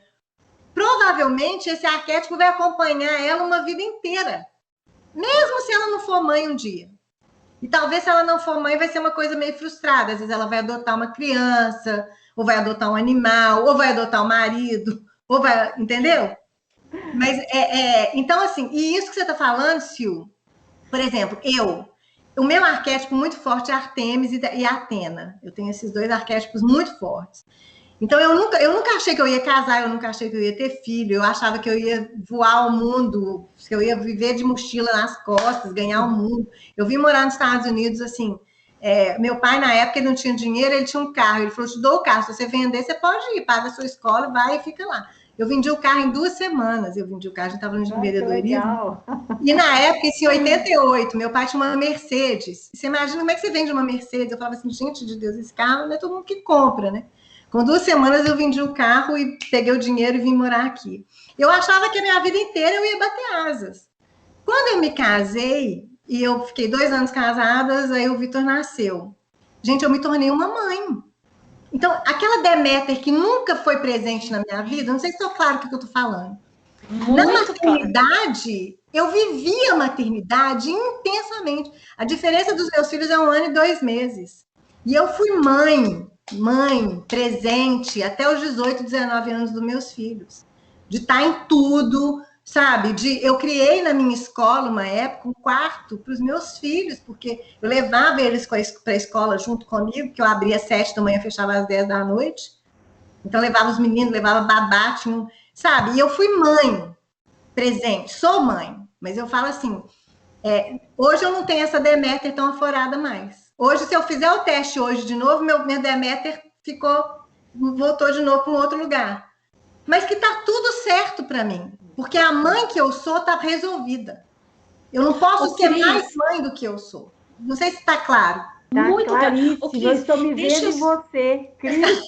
Provavelmente esse arquétipo vai acompanhar ela uma vida inteira, mesmo se ela não for mãe um dia. E talvez se ela não for mãe vai ser uma coisa meio frustrada, às vezes ela vai adotar uma criança, ou vai adotar um animal, ou vai adotar um marido, ou vai, entendeu? Mas então assim, e isso que você está falando, Sil, por exemplo, o meu arquétipo muito forte é Artemis e Atena. Eu tenho esses 2 arquétipos muito fortes. Então, eu nunca achei que eu ia casar, eu nunca achei que eu ia ter filho, eu achava que eu ia voar o mundo, que eu ia viver de mochila nas costas, ganhar o mundo. Eu vim morar nos Estados Unidos, assim, meu pai, na época, ele não tinha dinheiro, ele tinha um carro, ele falou, te dou o carro, se você vender, você pode ir, paga a sua escola, vai e fica lá. Eu vendi o carro em 2 semanas, a gente estava falando de empreendedorismo. E na época, isso em 88, meu pai tinha uma Mercedes. Você imagina como é que você vende uma Mercedes? Eu falava assim, gente de Deus, esse carro não é todo mundo que compra, né? Com 2 semanas eu vendi o carro e peguei o dinheiro e vim morar aqui. Eu achava que a minha vida inteira eu ia bater asas. Quando eu me casei, e eu fiquei 2 anos casadas, aí o Vitor nasceu. Gente, eu me tornei uma mãe. Então, aquela Deméter que nunca foi presente na minha vida, não sei se estou claro o que eu estou falando. Na maternidade, eu vivia a maternidade intensamente. A diferença dos meus filhos é 1 ano e 2 meses. E eu fui mãe, presente, até os 18, 19 anos dos meus filhos. De estar em tudo, sabe? Eu criei na minha escola, uma época, um quarto para os meus filhos, porque eu levava eles para a escola junto comigo, que eu abria às 7 da manhã, fechava às 10 da noite. Então, levava os meninos, levava babá, sabe? E eu fui mãe, presente, sou mãe, mas eu falo assim, hoje eu não tenho essa Deméter tão aflorada mais. Hoje, se eu fizer o teste hoje de novo, minha Deméter voltou de novo para um outro lugar. Mas que tá tudo certo para mim, porque a mãe que eu sou tá resolvida. Eu não posso ser mais mãe do que eu sou. Não sei se está claro. Tá muito claríssimo. Cris, eu estou me vendo em você, Cris.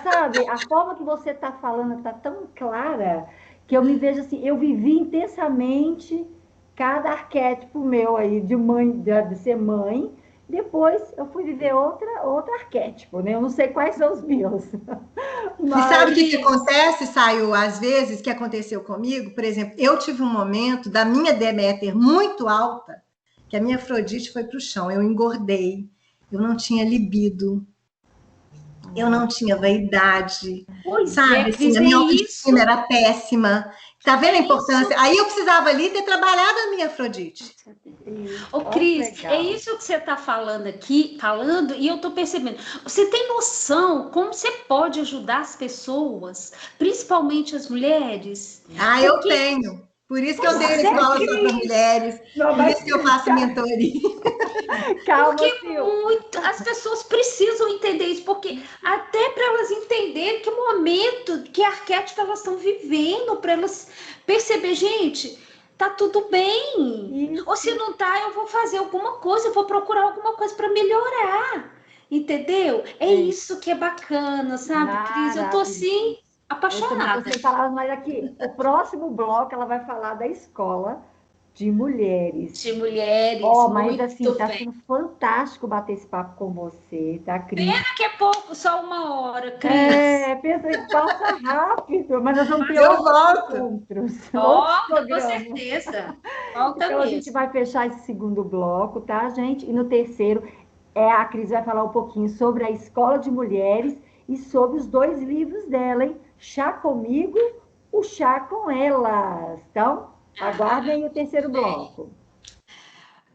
Sabe, a forma que você está falando está tão clara que eu me vejo assim, eu vivi intensamente cada arquétipo meu aí de mãe, de ser mãe. Depois eu fui viver outro arquétipo, né? Eu não sei quais são os meus. Mas... E sabe o que acontece, Saio, às vezes, que aconteceu comigo? Por exemplo, eu tive um momento da minha Deméter muito alta, que a minha Afrodite foi para o chão, eu engordei, eu não tinha libido. Eu não tinha vaidade, Pois sabe? Cris, Assim, a minha isso. autoestima era péssima. Tá vendo a importância? Aí eu precisava ali ter trabalhado a minha Afrodite. Ô, Cris, é isso que você está falando aqui, e eu estou percebendo. Você tem noção como você pode ajudar as pessoas, principalmente as mulheres? Eu tenho. Por isso que eu tenho escola só para mulheres, por isso que eu faço mentoria. Calma, porque as pessoas precisam entender isso, porque até para elas entenderem que momento, que arquétipo elas estão vivendo, para elas perceber, gente, tá tudo bem. Isso. Ou se não tá, eu vou fazer alguma coisa, eu vou procurar alguma coisa para melhorar. Entendeu? É isso que é bacana, sabe, Cris? Eu tô assim apaixonada. Eu também falar, mas aqui, o próximo bloco ela vai falar da escola de mulheres. De mulheres, mas assim, muito tá bem. sendo fantástico bater esse papo com você, tá, Cris? Pena que é pouco, só 1 hora, Cris. Pensa que passa rápido, mas nós vamos ter Eu outros encontros. Com certeza. Volta então, mesmo. a gente vai fechar esse segundo bloco, tá, gente? E no terceiro, a Cris vai falar um pouquinho sobre a escola de mulheres e sobre os 2 livros dela, hein? Chá Comigo, o Chá com Elas. Então, aguardem o terceiro bloco.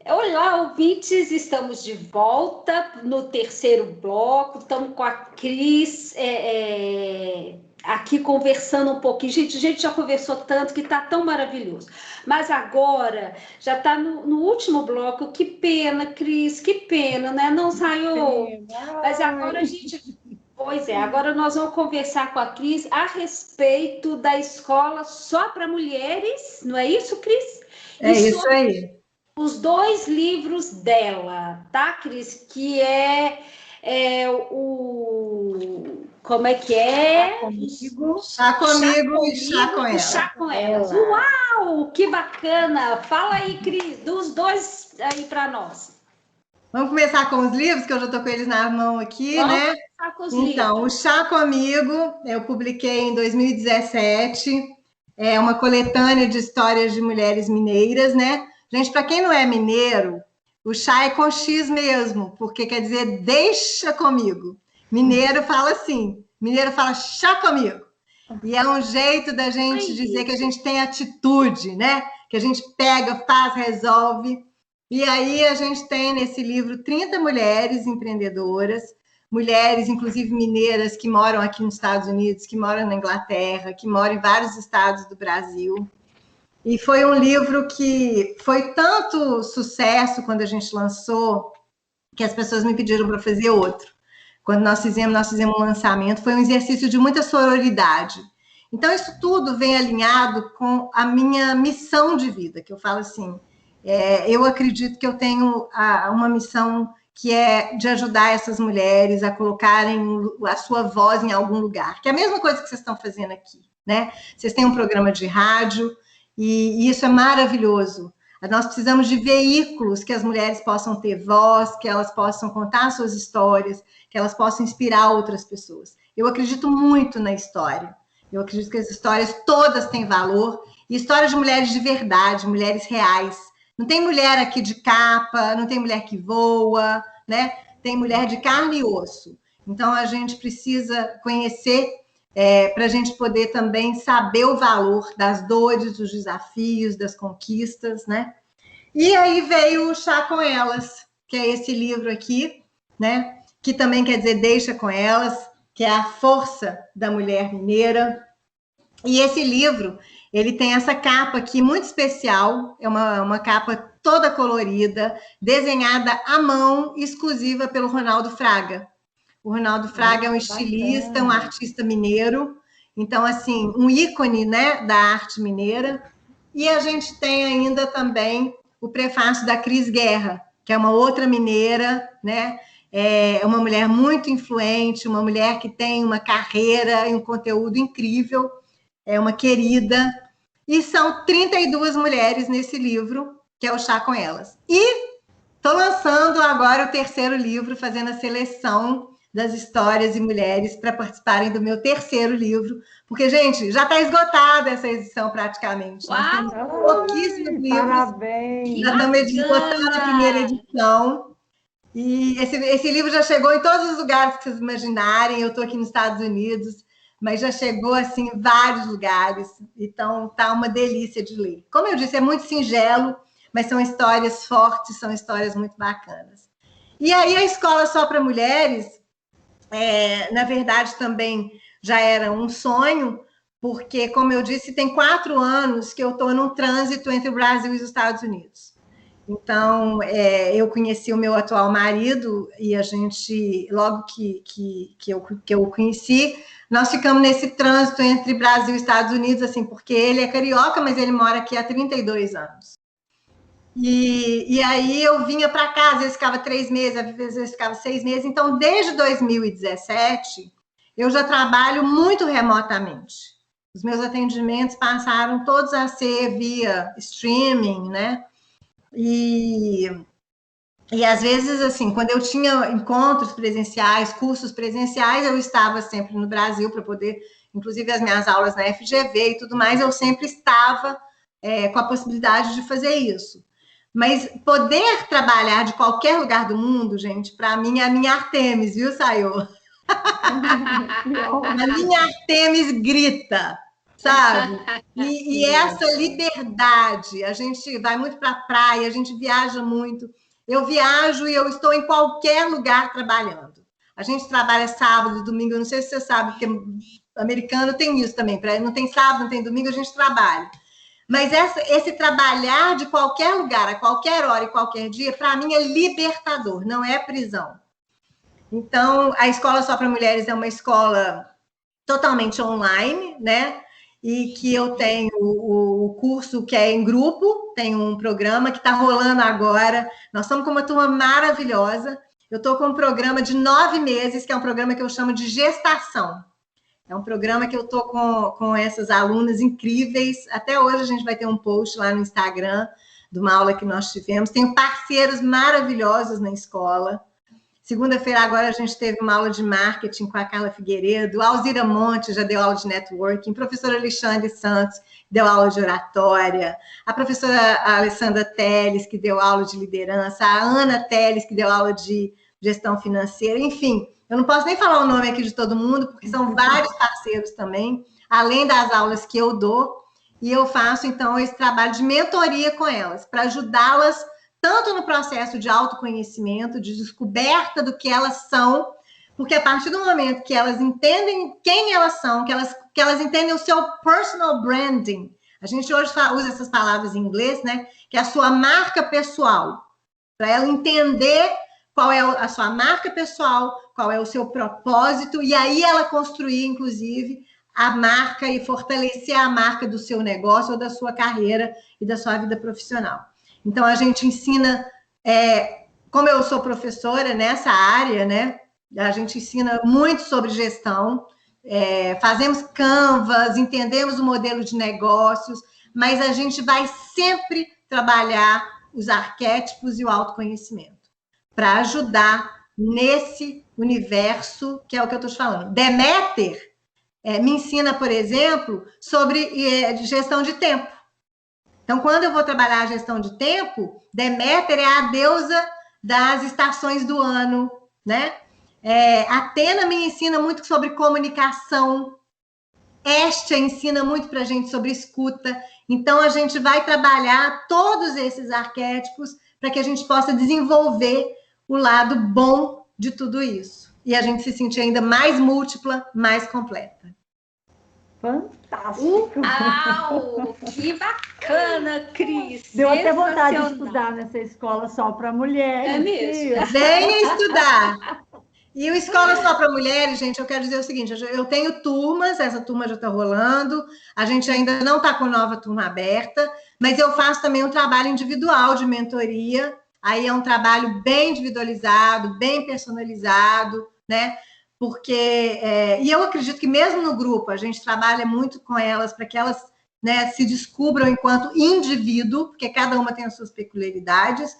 Olá, ouvintes, estamos de volta no terceiro bloco, estamos com a Cris aqui conversando um pouquinho. Gente, a gente já conversou tanto que está tão maravilhoso. Mas agora, já está no último bloco. Que pena, Cris, que pena, né? Não saiu. Mas agora a gente... Pois é, agora nós vamos conversar com a Cris a respeito da escola só para mulheres, não é isso, Cris? É isso aí. Os 2 livros dela, tá, Cris? Que o... Como é que é? Chá comigo e chá com ela. Chá com elas. Uau, que bacana! Fala aí, Cris, dos 2 aí para nós. Vamos começar com os livros, que eu já estou com eles na mão aqui, Vamos né? começar com os então, livros. O Chá Comigo, eu publiquei em 2017. É uma coletânea de histórias de mulheres mineiras, né? Gente, para quem não é mineiro, o chá é com X mesmo, porque quer dizer deixa comigo. Mineiro fala assim, mineiro fala chá comigo. E é um jeito da gente dizer que a gente tem atitude, né? Que a gente pega, faz, resolve. E aí a gente tem nesse livro 30 mulheres empreendedoras, mulheres, inclusive mineiras, que moram aqui nos Estados Unidos, que moram na Inglaterra, que moram em vários estados do Brasil. E foi um livro que foi tanto sucesso quando a gente lançou, que as pessoas me pediram para fazer outro. Quando nós fizemos um lançamento, foi um exercício de muita sororidade. Então, isso tudo vem alinhado com a minha missão de vida, que eu falo assim, eu acredito que eu tenho uma missão que é de ajudar essas mulheres a colocarem a sua voz em algum lugar, que é a mesma coisa que vocês estão fazendo aqui, né? Vocês têm um programa de rádio, e isso é maravilhoso. Nós precisamos de veículos que as mulheres possam ter voz, que elas possam contar suas histórias, que elas possam inspirar outras pessoas. Eu acredito muito na história. Eu acredito que as histórias todas têm valor, e histórias de mulheres de verdade, mulheres reais. Não tem mulher aqui de capa, não tem mulher que voa, né? Tem mulher de carne e osso. Então, a gente precisa conhecer para a gente poder também saber o valor das dores, dos desafios, das conquistas, né? E aí veio o Chá com Elas, que é esse livro aqui, né? Que também quer dizer Deixa com Elas, que é a força da mulher mineira. E esse livro, ele tem essa capa aqui muito especial, é uma capa toda colorida, desenhada à mão, exclusiva pelo Ronaldo Fraga. O Ronaldo Fraga é um estilista, um artista mineiro, então, assim, um ícone, né, da arte mineira. E a gente tem ainda também o prefácio da Cris Guerra, que é uma outra mineira, né? É uma mulher muito influente, uma mulher que tem uma carreira e um conteúdo incrível, é uma querida. E são 32 mulheres nesse livro, que é o Chá com Elas. E estou lançando agora o terceiro livro, fazendo a seleção das histórias e mulheres para participarem do meu terceiro livro, porque, gente, já está esgotada essa edição praticamente. Uau! Pouquíssimos livros. Parabéns! Já estamos esgotando a primeira edição. E esse livro já chegou em todos os lugares que vocês imaginarem. Eu estou aqui nos Estados Unidos, mas já chegou assim em vários lugares. Então tá uma delícia de ler. Como eu disse, é muito singelo, mas são histórias fortes, são histórias muito bacanas. E aí a escola só para mulheres, na verdade também já era um sonho, porque, como eu disse, tem 4 anos que eu estou num trânsito entre o Brasil e os Estados Unidos. Então, eu conheci o meu atual marido e a gente, logo que eu o conheci, nós ficamos nesse trânsito entre Brasil e Estados Unidos, assim, porque ele é carioca, mas ele mora aqui há 32 anos. E aí eu vinha para cá, às vezes ficava 3 meses, às vezes ficava 6 meses. Então, desde 2017, eu já trabalho muito remotamente. Os meus atendimentos passaram todos a ser via streaming, né? E às vezes, assim, quando eu tinha encontros presenciais, cursos presenciais, eu estava sempre no Brasil para poder, inclusive as minhas aulas na FGV e tudo mais, eu sempre estava com a possibilidade de fazer isso. Mas poder trabalhar de qualquer lugar do mundo, gente, para mim é a minha Artemis, viu, Sayô? A minha Artemis grita, sabe? E essa liberdade, a gente vai muito para a praia, a gente viaja muito. Eu viajo e eu estou em qualquer lugar trabalhando. A gente trabalha sábado, domingo, eu não sei se você sabe, porque americano tem isso também, não tem sábado, não tem domingo, a gente trabalha. Mas esse trabalhar de qualquer lugar, a qualquer hora e qualquer dia, para mim é libertador, não é prisão. Então, a Escola Só para Mulheres é uma escola totalmente online, né? E que eu tenho o curso que é em grupo, tem um programa que está rolando agora. Nós estamos com uma turma maravilhosa. Eu estou com um programa de 9 meses, que é um programa que eu chamo de gestação. É um programa que eu estou com essas alunas incríveis. Até hoje a gente vai ter um post lá no Instagram de uma aula que nós tivemos. Tenho parceiros maravilhosos na escola. Segunda-feira agora a gente teve uma aula de marketing com a Carla Figueiredo, a Alzira Monte já deu aula de networking, a professora Alexandre Santos deu aula de oratória, a professora Alessandra Teles, que deu aula de liderança, a Ana Teles, que deu aula de gestão financeira, enfim, eu não posso nem falar o nome aqui de todo mundo, porque são vários parceiros também, além das aulas que eu dou, e eu faço, então, esse trabalho de mentoria com elas, para ajudá-las tanto no processo de autoconhecimento, de descoberta do que elas são, porque a partir do momento que elas entendem quem elas são, que elas entendem o seu personal branding, a gente hoje usa essas palavras em inglês, né? Que é a sua marca pessoal, para ela entender qual é a sua marca pessoal, qual é o seu propósito, e aí ela construir, inclusive, a marca e fortalecer a marca do seu negócio ou da sua carreira e da sua vida profissional. Então, a gente ensina, como eu sou professora nessa área, né? A gente ensina muito sobre gestão, fazemos canvas, entendemos o modelo de negócios, mas a gente vai sempre trabalhar os arquétipos e o autoconhecimento para ajudar nesse universo, que é o que eu estou te falando. Deméter me ensina, por exemplo, sobre gestão de tempo. Então, quando eu vou trabalhar a gestão de tempo, Deméter é a deusa das estações do ano, né? Atena me ensina muito sobre comunicação, Hestia ensina muito para a gente sobre escuta. Então, a gente vai trabalhar todos esses arquétipos para que a gente possa desenvolver o lado bom de tudo isso. E a gente se sentir ainda mais múltipla, mais completa. Fantástico! Uau! Que bacana, Cris! Deu até vontade de estudar nessa escola só para mulheres. É mesmo? Venha estudar! E o Escola Só para Mulheres, gente, eu quero dizer o seguinte, eu tenho turmas, essa turma já está rolando, a gente ainda não está com nova turma aberta, mas eu faço também um trabalho individual de mentoria, aí é um trabalho bem individualizado, bem personalizado, né? Porque, e eu acredito que mesmo no grupo, a gente trabalha muito com elas para que elas, né, se descubram enquanto indivíduo, porque cada uma tem as suas peculiaridades.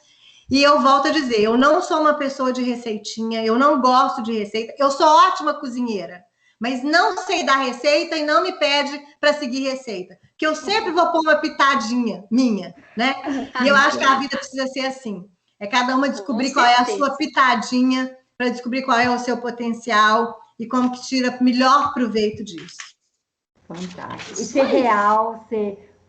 E eu volto a dizer, eu não sou uma pessoa de receitinha, eu não gosto de receita, eu sou ótima cozinheira, mas não sei dar receita e não me pede para seguir receita, que eu sempre vou pôr uma pitadinha minha, né? E eu acho que a vida precisa ser assim. É cada uma descobrir qual é a sua pitadinha, para descobrir qual é o seu potencial e como que tira melhor proveito disso. Fantástico. E ser real,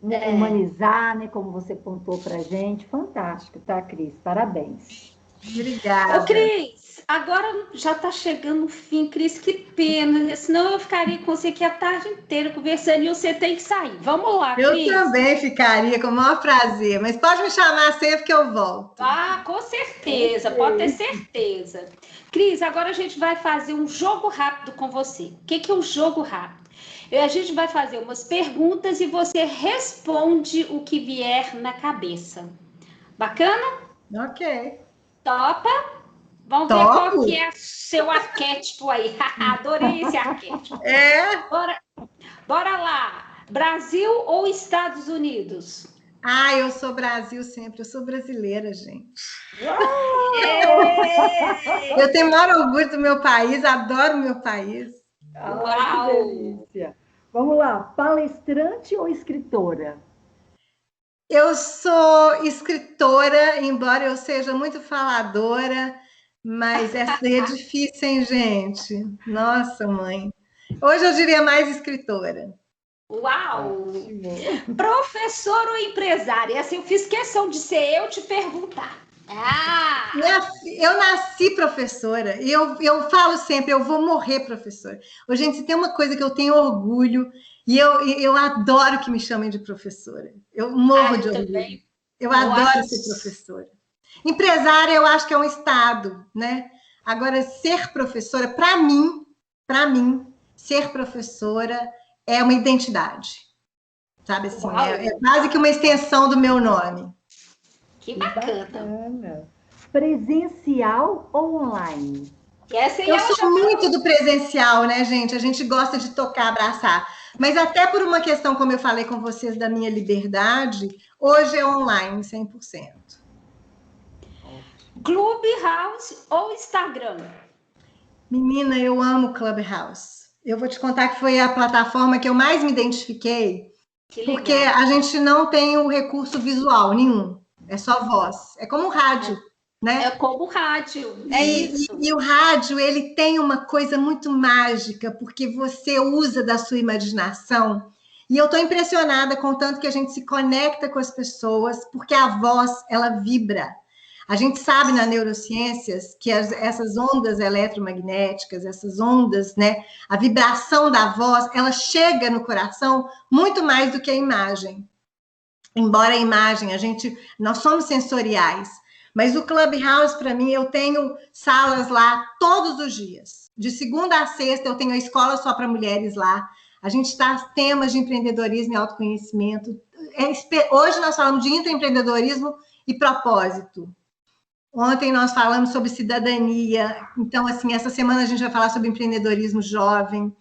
humanizar, né? Como você pontuou pra gente. Fantástico, tá, Cris? Parabéns. Obrigada. Ô, Cris, agora já está chegando o fim, Cris, que pena. Senão eu ficaria com você aqui a tarde inteira conversando e você tem que sair. Vamos lá, Cris. Eu também ficaria com o maior prazer, mas pode me chamar sempre que eu volto. Ah, com certeza, pode ter certeza. Cris, agora a gente vai fazer um jogo rápido com você. O que é um jogo rápido? A gente vai fazer umas perguntas e você responde o que vier na cabeça. Bacana? Ok. Topa? Vamos ver qual que é seu arquétipo aí. Adorei esse arquétipo. Bora lá. Brasil ou Estados Unidos? Eu sou Brasil sempre. Eu sou brasileira, gente. Eu tenho o maior orgulho do meu país. Adoro o meu país. Uau! Que delícia. Vamos lá. Palestrante ou escritora? Eu sou escritora, embora eu seja muito faladora, mas essa daí é difícil, hein, gente? Nossa, mãe. Hoje eu diria mais escritora. Uau! Professor ou empresária? Assim, eu fiz questão de ser eu te perguntar. Eu nasci professora e eu falo sempre, eu vou morrer professora. Gente, se tem uma coisa que eu tenho orgulho e eu adoro que me chamem de professora. Eu morro de orgulho. Também. Eu adoro ser professora. Empresária, eu acho que é um estado, né? Agora, ser professora, para mim, ser professora é uma identidade. Sabe assim, é quase que uma extensão do meu nome. Que bacana. Presencial ou online? Eu sou muito do presencial, né, gente? A gente gosta de tocar, abraçar. Mas até por uma questão, como eu falei com vocês, da minha liberdade, hoje é online, 100%. Clubhouse ou Instagram? Menina, eu amo Clubhouse. Eu vou te contar que foi a plataforma que eu mais me identifiquei, porque a gente não tem o recurso visual nenhum. É só voz. É como o rádio, né? É como o rádio. É isso. E o rádio, ele tem uma coisa muito mágica, porque você usa da sua imaginação. E eu estou impressionada com o tanto que a gente se conecta com as pessoas, porque a voz, ela vibra. A gente sabe na neurociências que essas ondas eletromagnéticas, essas ondas, né? A vibração da voz, ela chega no coração muito mais do que a imagem. Embora a imagem, nós somos sensoriais, mas o Clubhouse, para mim, eu tenho salas lá todos os dias. De segunda a sexta, eu tenho a escola só para mulheres lá. A gente está temas de empreendedorismo e autoconhecimento. Hoje nós falamos de intraempreendedorismo e propósito. Ontem nós falamos sobre cidadania. Então, assim, essa semana a gente vai falar sobre empreendedorismo jovem.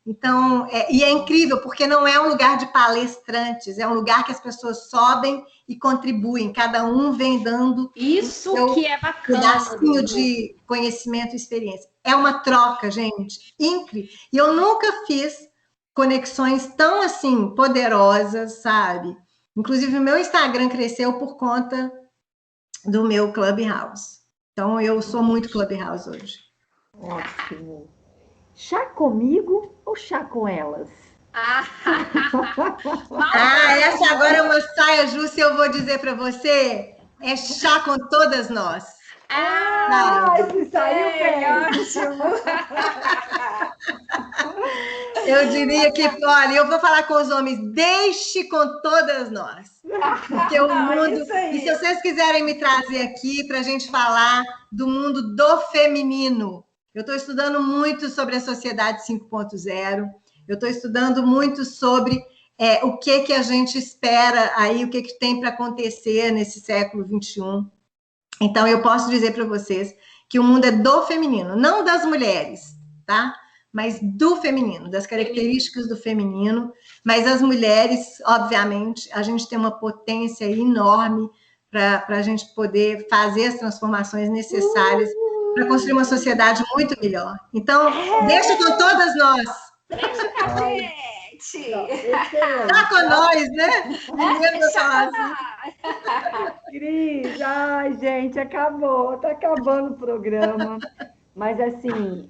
Então, e é incrível, porque não é um lugar de palestrantes, é um lugar que as pessoas sobem e contribuem, cada um vem dando isso que é bacana, pedacinho de conhecimento e experiência. É uma troca, gente, incrível. E eu nunca fiz conexões tão, assim, poderosas, sabe? Inclusive, o meu Instagram cresceu por conta do meu Clubhouse. Então, eu sou muito Clubhouse hoje. Ótimo. Chá comigo ou chá com elas? Essa agora é uma saia justa e eu vou dizer para você, é chá com todas nós. Esse saiu bem. Ótimo. Eu diria que, olha, eu vou falar com os homens, deixe com todas nós. Porque o mundo... E se vocês quiserem me trazer aqui para a gente falar do mundo do feminino, eu estou estudando muito sobre a sociedade 5.0, eu estou estudando muito sobre o que a gente espera aí, o que tem para acontecer nesse século XXI. Então, eu posso dizer para vocês que o mundo é do feminino, não das mulheres, tá? Mas do feminino, das características do feminino. Mas as mulheres, obviamente, a gente tem uma potência enorme para a gente poder fazer as transformações necessárias para construir uma sociedade muito melhor. Então, deixa com todas nós. Deixa café! gente! Tá com nós, né? Ninguém falar assim. Cris, ai, gente, acabou, tá acabando o programa. Mas, assim,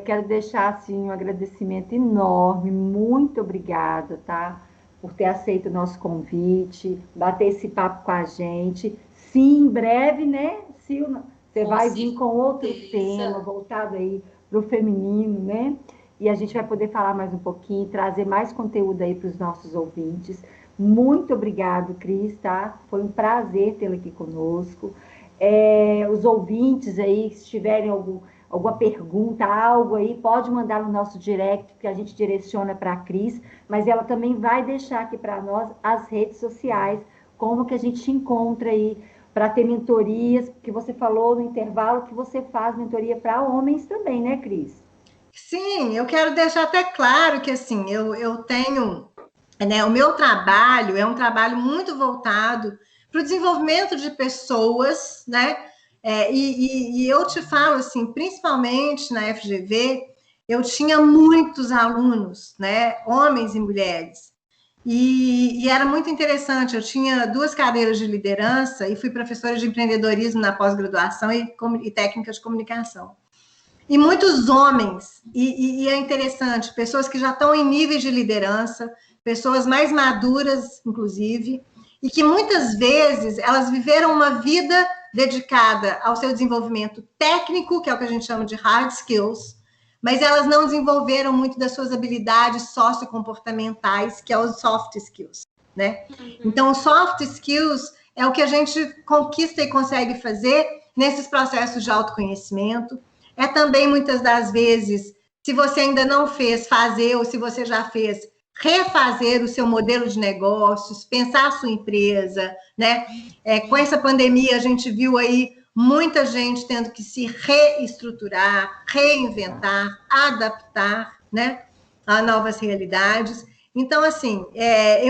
quero deixar, assim, um agradecimento enorme, muito obrigada, tá? Por ter aceito o nosso convite, bater esse papo com a gente. Sim, em breve, né, Sil, você vai vir com outro tema, voltado aí para o feminino, né? E a gente vai poder falar mais um pouquinho, trazer mais conteúdo aí para os nossos ouvintes. Muito obrigado, Cris, tá? Foi um prazer tê-la aqui conosco. Os ouvintes aí, se tiverem alguma pergunta, algo aí, pode mandar no nosso direct, que a gente direciona para a Cris, mas ela também vai deixar aqui para nós as redes sociais, como que a gente encontra aí para ter mentorias, que você falou no intervalo que você faz mentoria para homens também, né, Cris? Sim, eu quero deixar até claro que, assim, eu tenho, né, o meu trabalho é um trabalho muito voltado para o desenvolvimento de pessoas, né? E eu te falo, assim, principalmente na FGV, eu tinha muitos alunos, né? Homens e mulheres. E era muito interessante, eu tinha 2 cadeiras de liderança e fui professora de empreendedorismo na pós-graduação e técnica de comunicação. E muitos homens, e é interessante, pessoas que já estão em níveis de liderança, pessoas mais maduras, inclusive, e que muitas vezes elas viveram uma vida dedicada ao seu desenvolvimento técnico, que é o que a gente chama de hard skills, mas elas não desenvolveram muito das suas habilidades sociocomportamentais, que é os soft skills, né? Então, os soft skills é o que a gente conquista e consegue fazer nesses processos de autoconhecimento. É também, muitas das vezes, se você ainda não fez, fazer, ou se você já fez, refazer o seu modelo de negócios, pensar a sua empresa, né? Com essa pandemia, a gente viu aí muita gente tendo que se reestruturar, reinventar, adaptar, né, a novas realidades. Então, assim,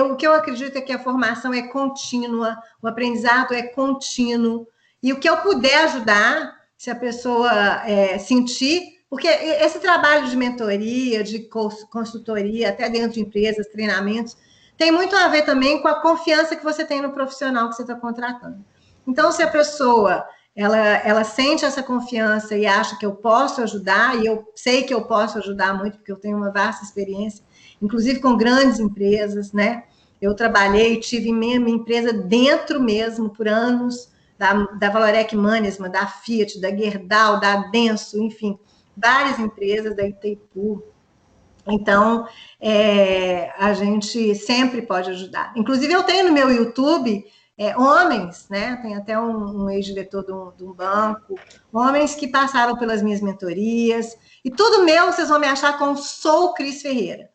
o que eu acredito é que a formação é contínua, o aprendizado é contínuo, e o que eu puder ajudar, se a pessoa sentir, porque esse trabalho de mentoria, de consultoria, até dentro de empresas, treinamentos, tem muito a ver também com a confiança que você tem no profissional que você está contratando. Então, se a pessoa ela sente essa confiança e acha que eu posso ajudar, e eu sei que eu posso ajudar muito, porque eu tenho uma vasta experiência, inclusive com grandes empresas, né? Eu trabalhei, tive minha empresa dentro mesmo, por anos, da Valorec Mannesmann, da Fiat, da Gerdau, da Denso, enfim, várias empresas, da Itaipu. Então, a gente sempre pode ajudar. Inclusive, eu tenho no meu YouTube homens, né? Tem até um ex-diretor de um banco, homens que passaram pelas minhas mentorias, e tudo meu, vocês vão me achar com Sou Cris Ferreira.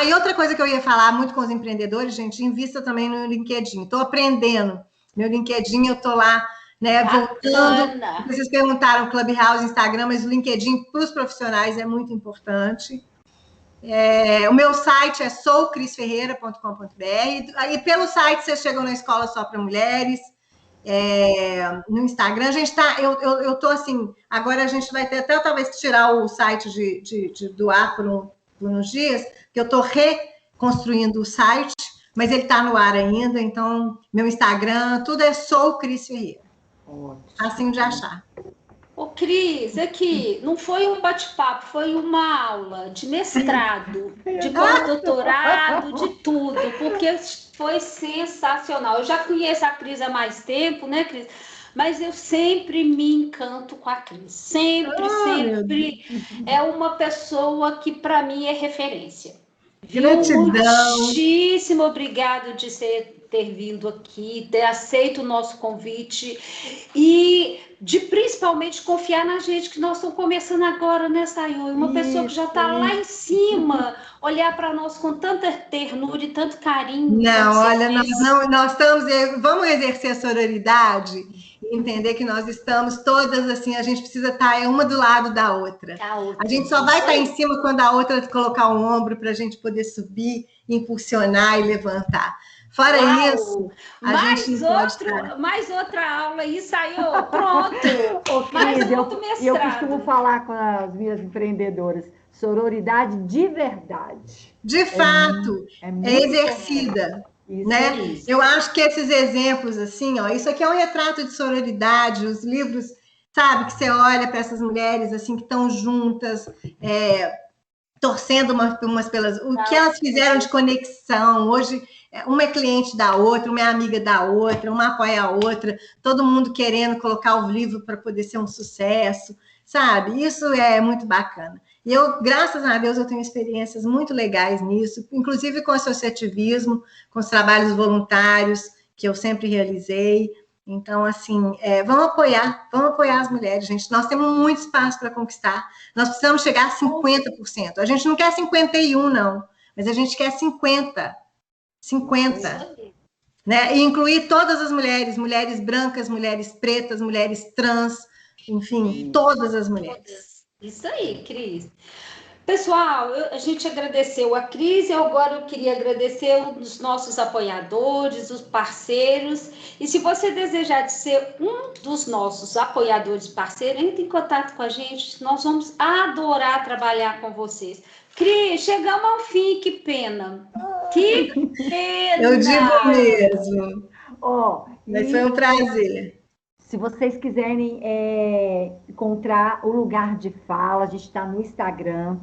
E outra coisa que eu ia falar muito com os empreendedores, gente, invista também no LinkedIn. Estou aprendendo. Meu LinkedIn, eu estou lá, né, voltando. Vocês perguntaram Clubhouse, Instagram, mas o LinkedIn para os profissionais é muito importante. O meu site é soukrisferreira.com.br, e pelo site vocês chegam na Escola Só para Mulheres, no Instagram. A gente está, eu estou assim, agora a gente vai ter até talvez tirar o site do ar por uns dias, que eu estou reconstruindo o site, mas ele está no ar ainda, então meu Instagram, tudo é Sou Cris Ferreira. Assim de achar. Ô, Cris, aqui, não foi um bate-papo, foi uma aula de mestrado, de pós-doutorado, de tudo, porque foi sensacional. Eu já conheço a Cris há mais tempo, né, Cris? Mas eu sempre me encanto com a Cris. Sempre. É uma pessoa que, para mim, é referência. Gratidão. Muitíssimo obrigado de ter vindo aqui, ter aceito o nosso convite e de principalmente confiar na gente, que nós estamos começando agora, né, Sayuri? Uma pessoa que já está lá em cima, olhar para nós com tanta ternura e tanto carinho. Não, olha, nós estamos, vamos exercer a sororidade e entender que nós estamos todas assim, a gente precisa estar uma do lado da outra. A gente só vai estar em cima quando a outra colocar o ombro para a gente poder subir, impulsionar e levantar. Fora isso, mais outra aula aí saiu, pronto. Ô, Cris, eu costumo falar com as minhas empreendedoras, Sororidade de verdade. De fato, muito exercida. Isso Né? aí. Eu acho que esses exemplos, assim, ó, isso aqui é um retrato de sororidade, os livros, sabe, que você olha para essas mulheres assim que estão juntas, torcendo umas pelas. O que elas fizeram de conexão. Hoje, uma é cliente da outra, uma é amiga da outra, uma apoia a outra, todo mundo querendo colocar o livro para poder ser um sucesso, sabe? Isso é muito bacana. E eu, graças a Deus, eu tenho experiências muito legais nisso, inclusive com associativismo, com os trabalhos voluntários que eu sempre realizei. Então, assim, vamos apoiar as mulheres, gente. Nós temos muito espaço para conquistar. Nós precisamos chegar a 50%. A gente não quer 51%, não, mas a gente quer 50%. 50%. Né? E incluir todas as mulheres, mulheres brancas, mulheres pretas, mulheres trans, enfim, todas as mulheres. Isso aí, Cris. Pessoal, a gente agradeceu a Cris, agora eu queria agradecer os nossos apoiadores, os parceiros. E se você desejar ser um dos nossos apoiadores parceiros, entre em contato com a gente, nós vamos adorar trabalhar com vocês. Cris, chegamos ao fim, que pena. Que pena! Eu digo mesmo. Mas foi um prazer. Se vocês quiserem encontrar o Lugar de Fala, a gente está no Instagram.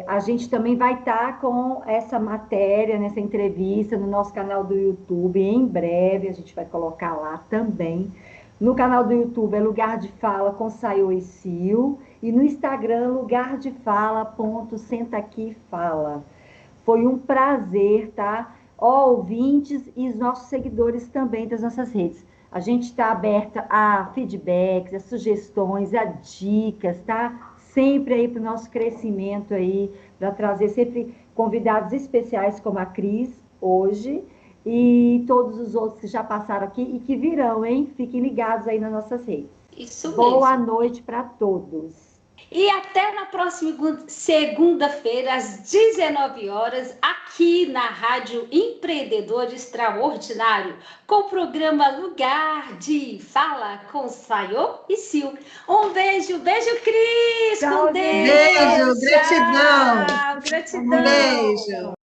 A gente também vai estar com essa matéria, nessa entrevista, no nosso canal do YouTube. Em breve, a gente vai colocar lá também. No canal do YouTube é Lugar de Fala com Sayô e Sil. E no Instagram, lugardefala.sentaquifala. Foi um prazer, tá? Ouvintes e os nossos seguidores também das nossas redes. A gente está aberta a feedbacks, a sugestões, a dicas, tá? Sempre aí para o nosso crescimento aí, para trazer sempre convidados especiais como a Cris, hoje, e todos os outros que já passaram aqui e que virão, hein? Fiquem ligados aí nas nossas redes. Isso mesmo. Boa noite para todos. E até na próxima segunda-feira, às 19 horas, aqui na Rádio Empreendedor Extraordinário, com o programa Lugar de Fala com Sayô e Sil. Um beijo, Cris, Tchau, com Deus. Beijo, gratidão. Tchau, gratidão. Um beijo.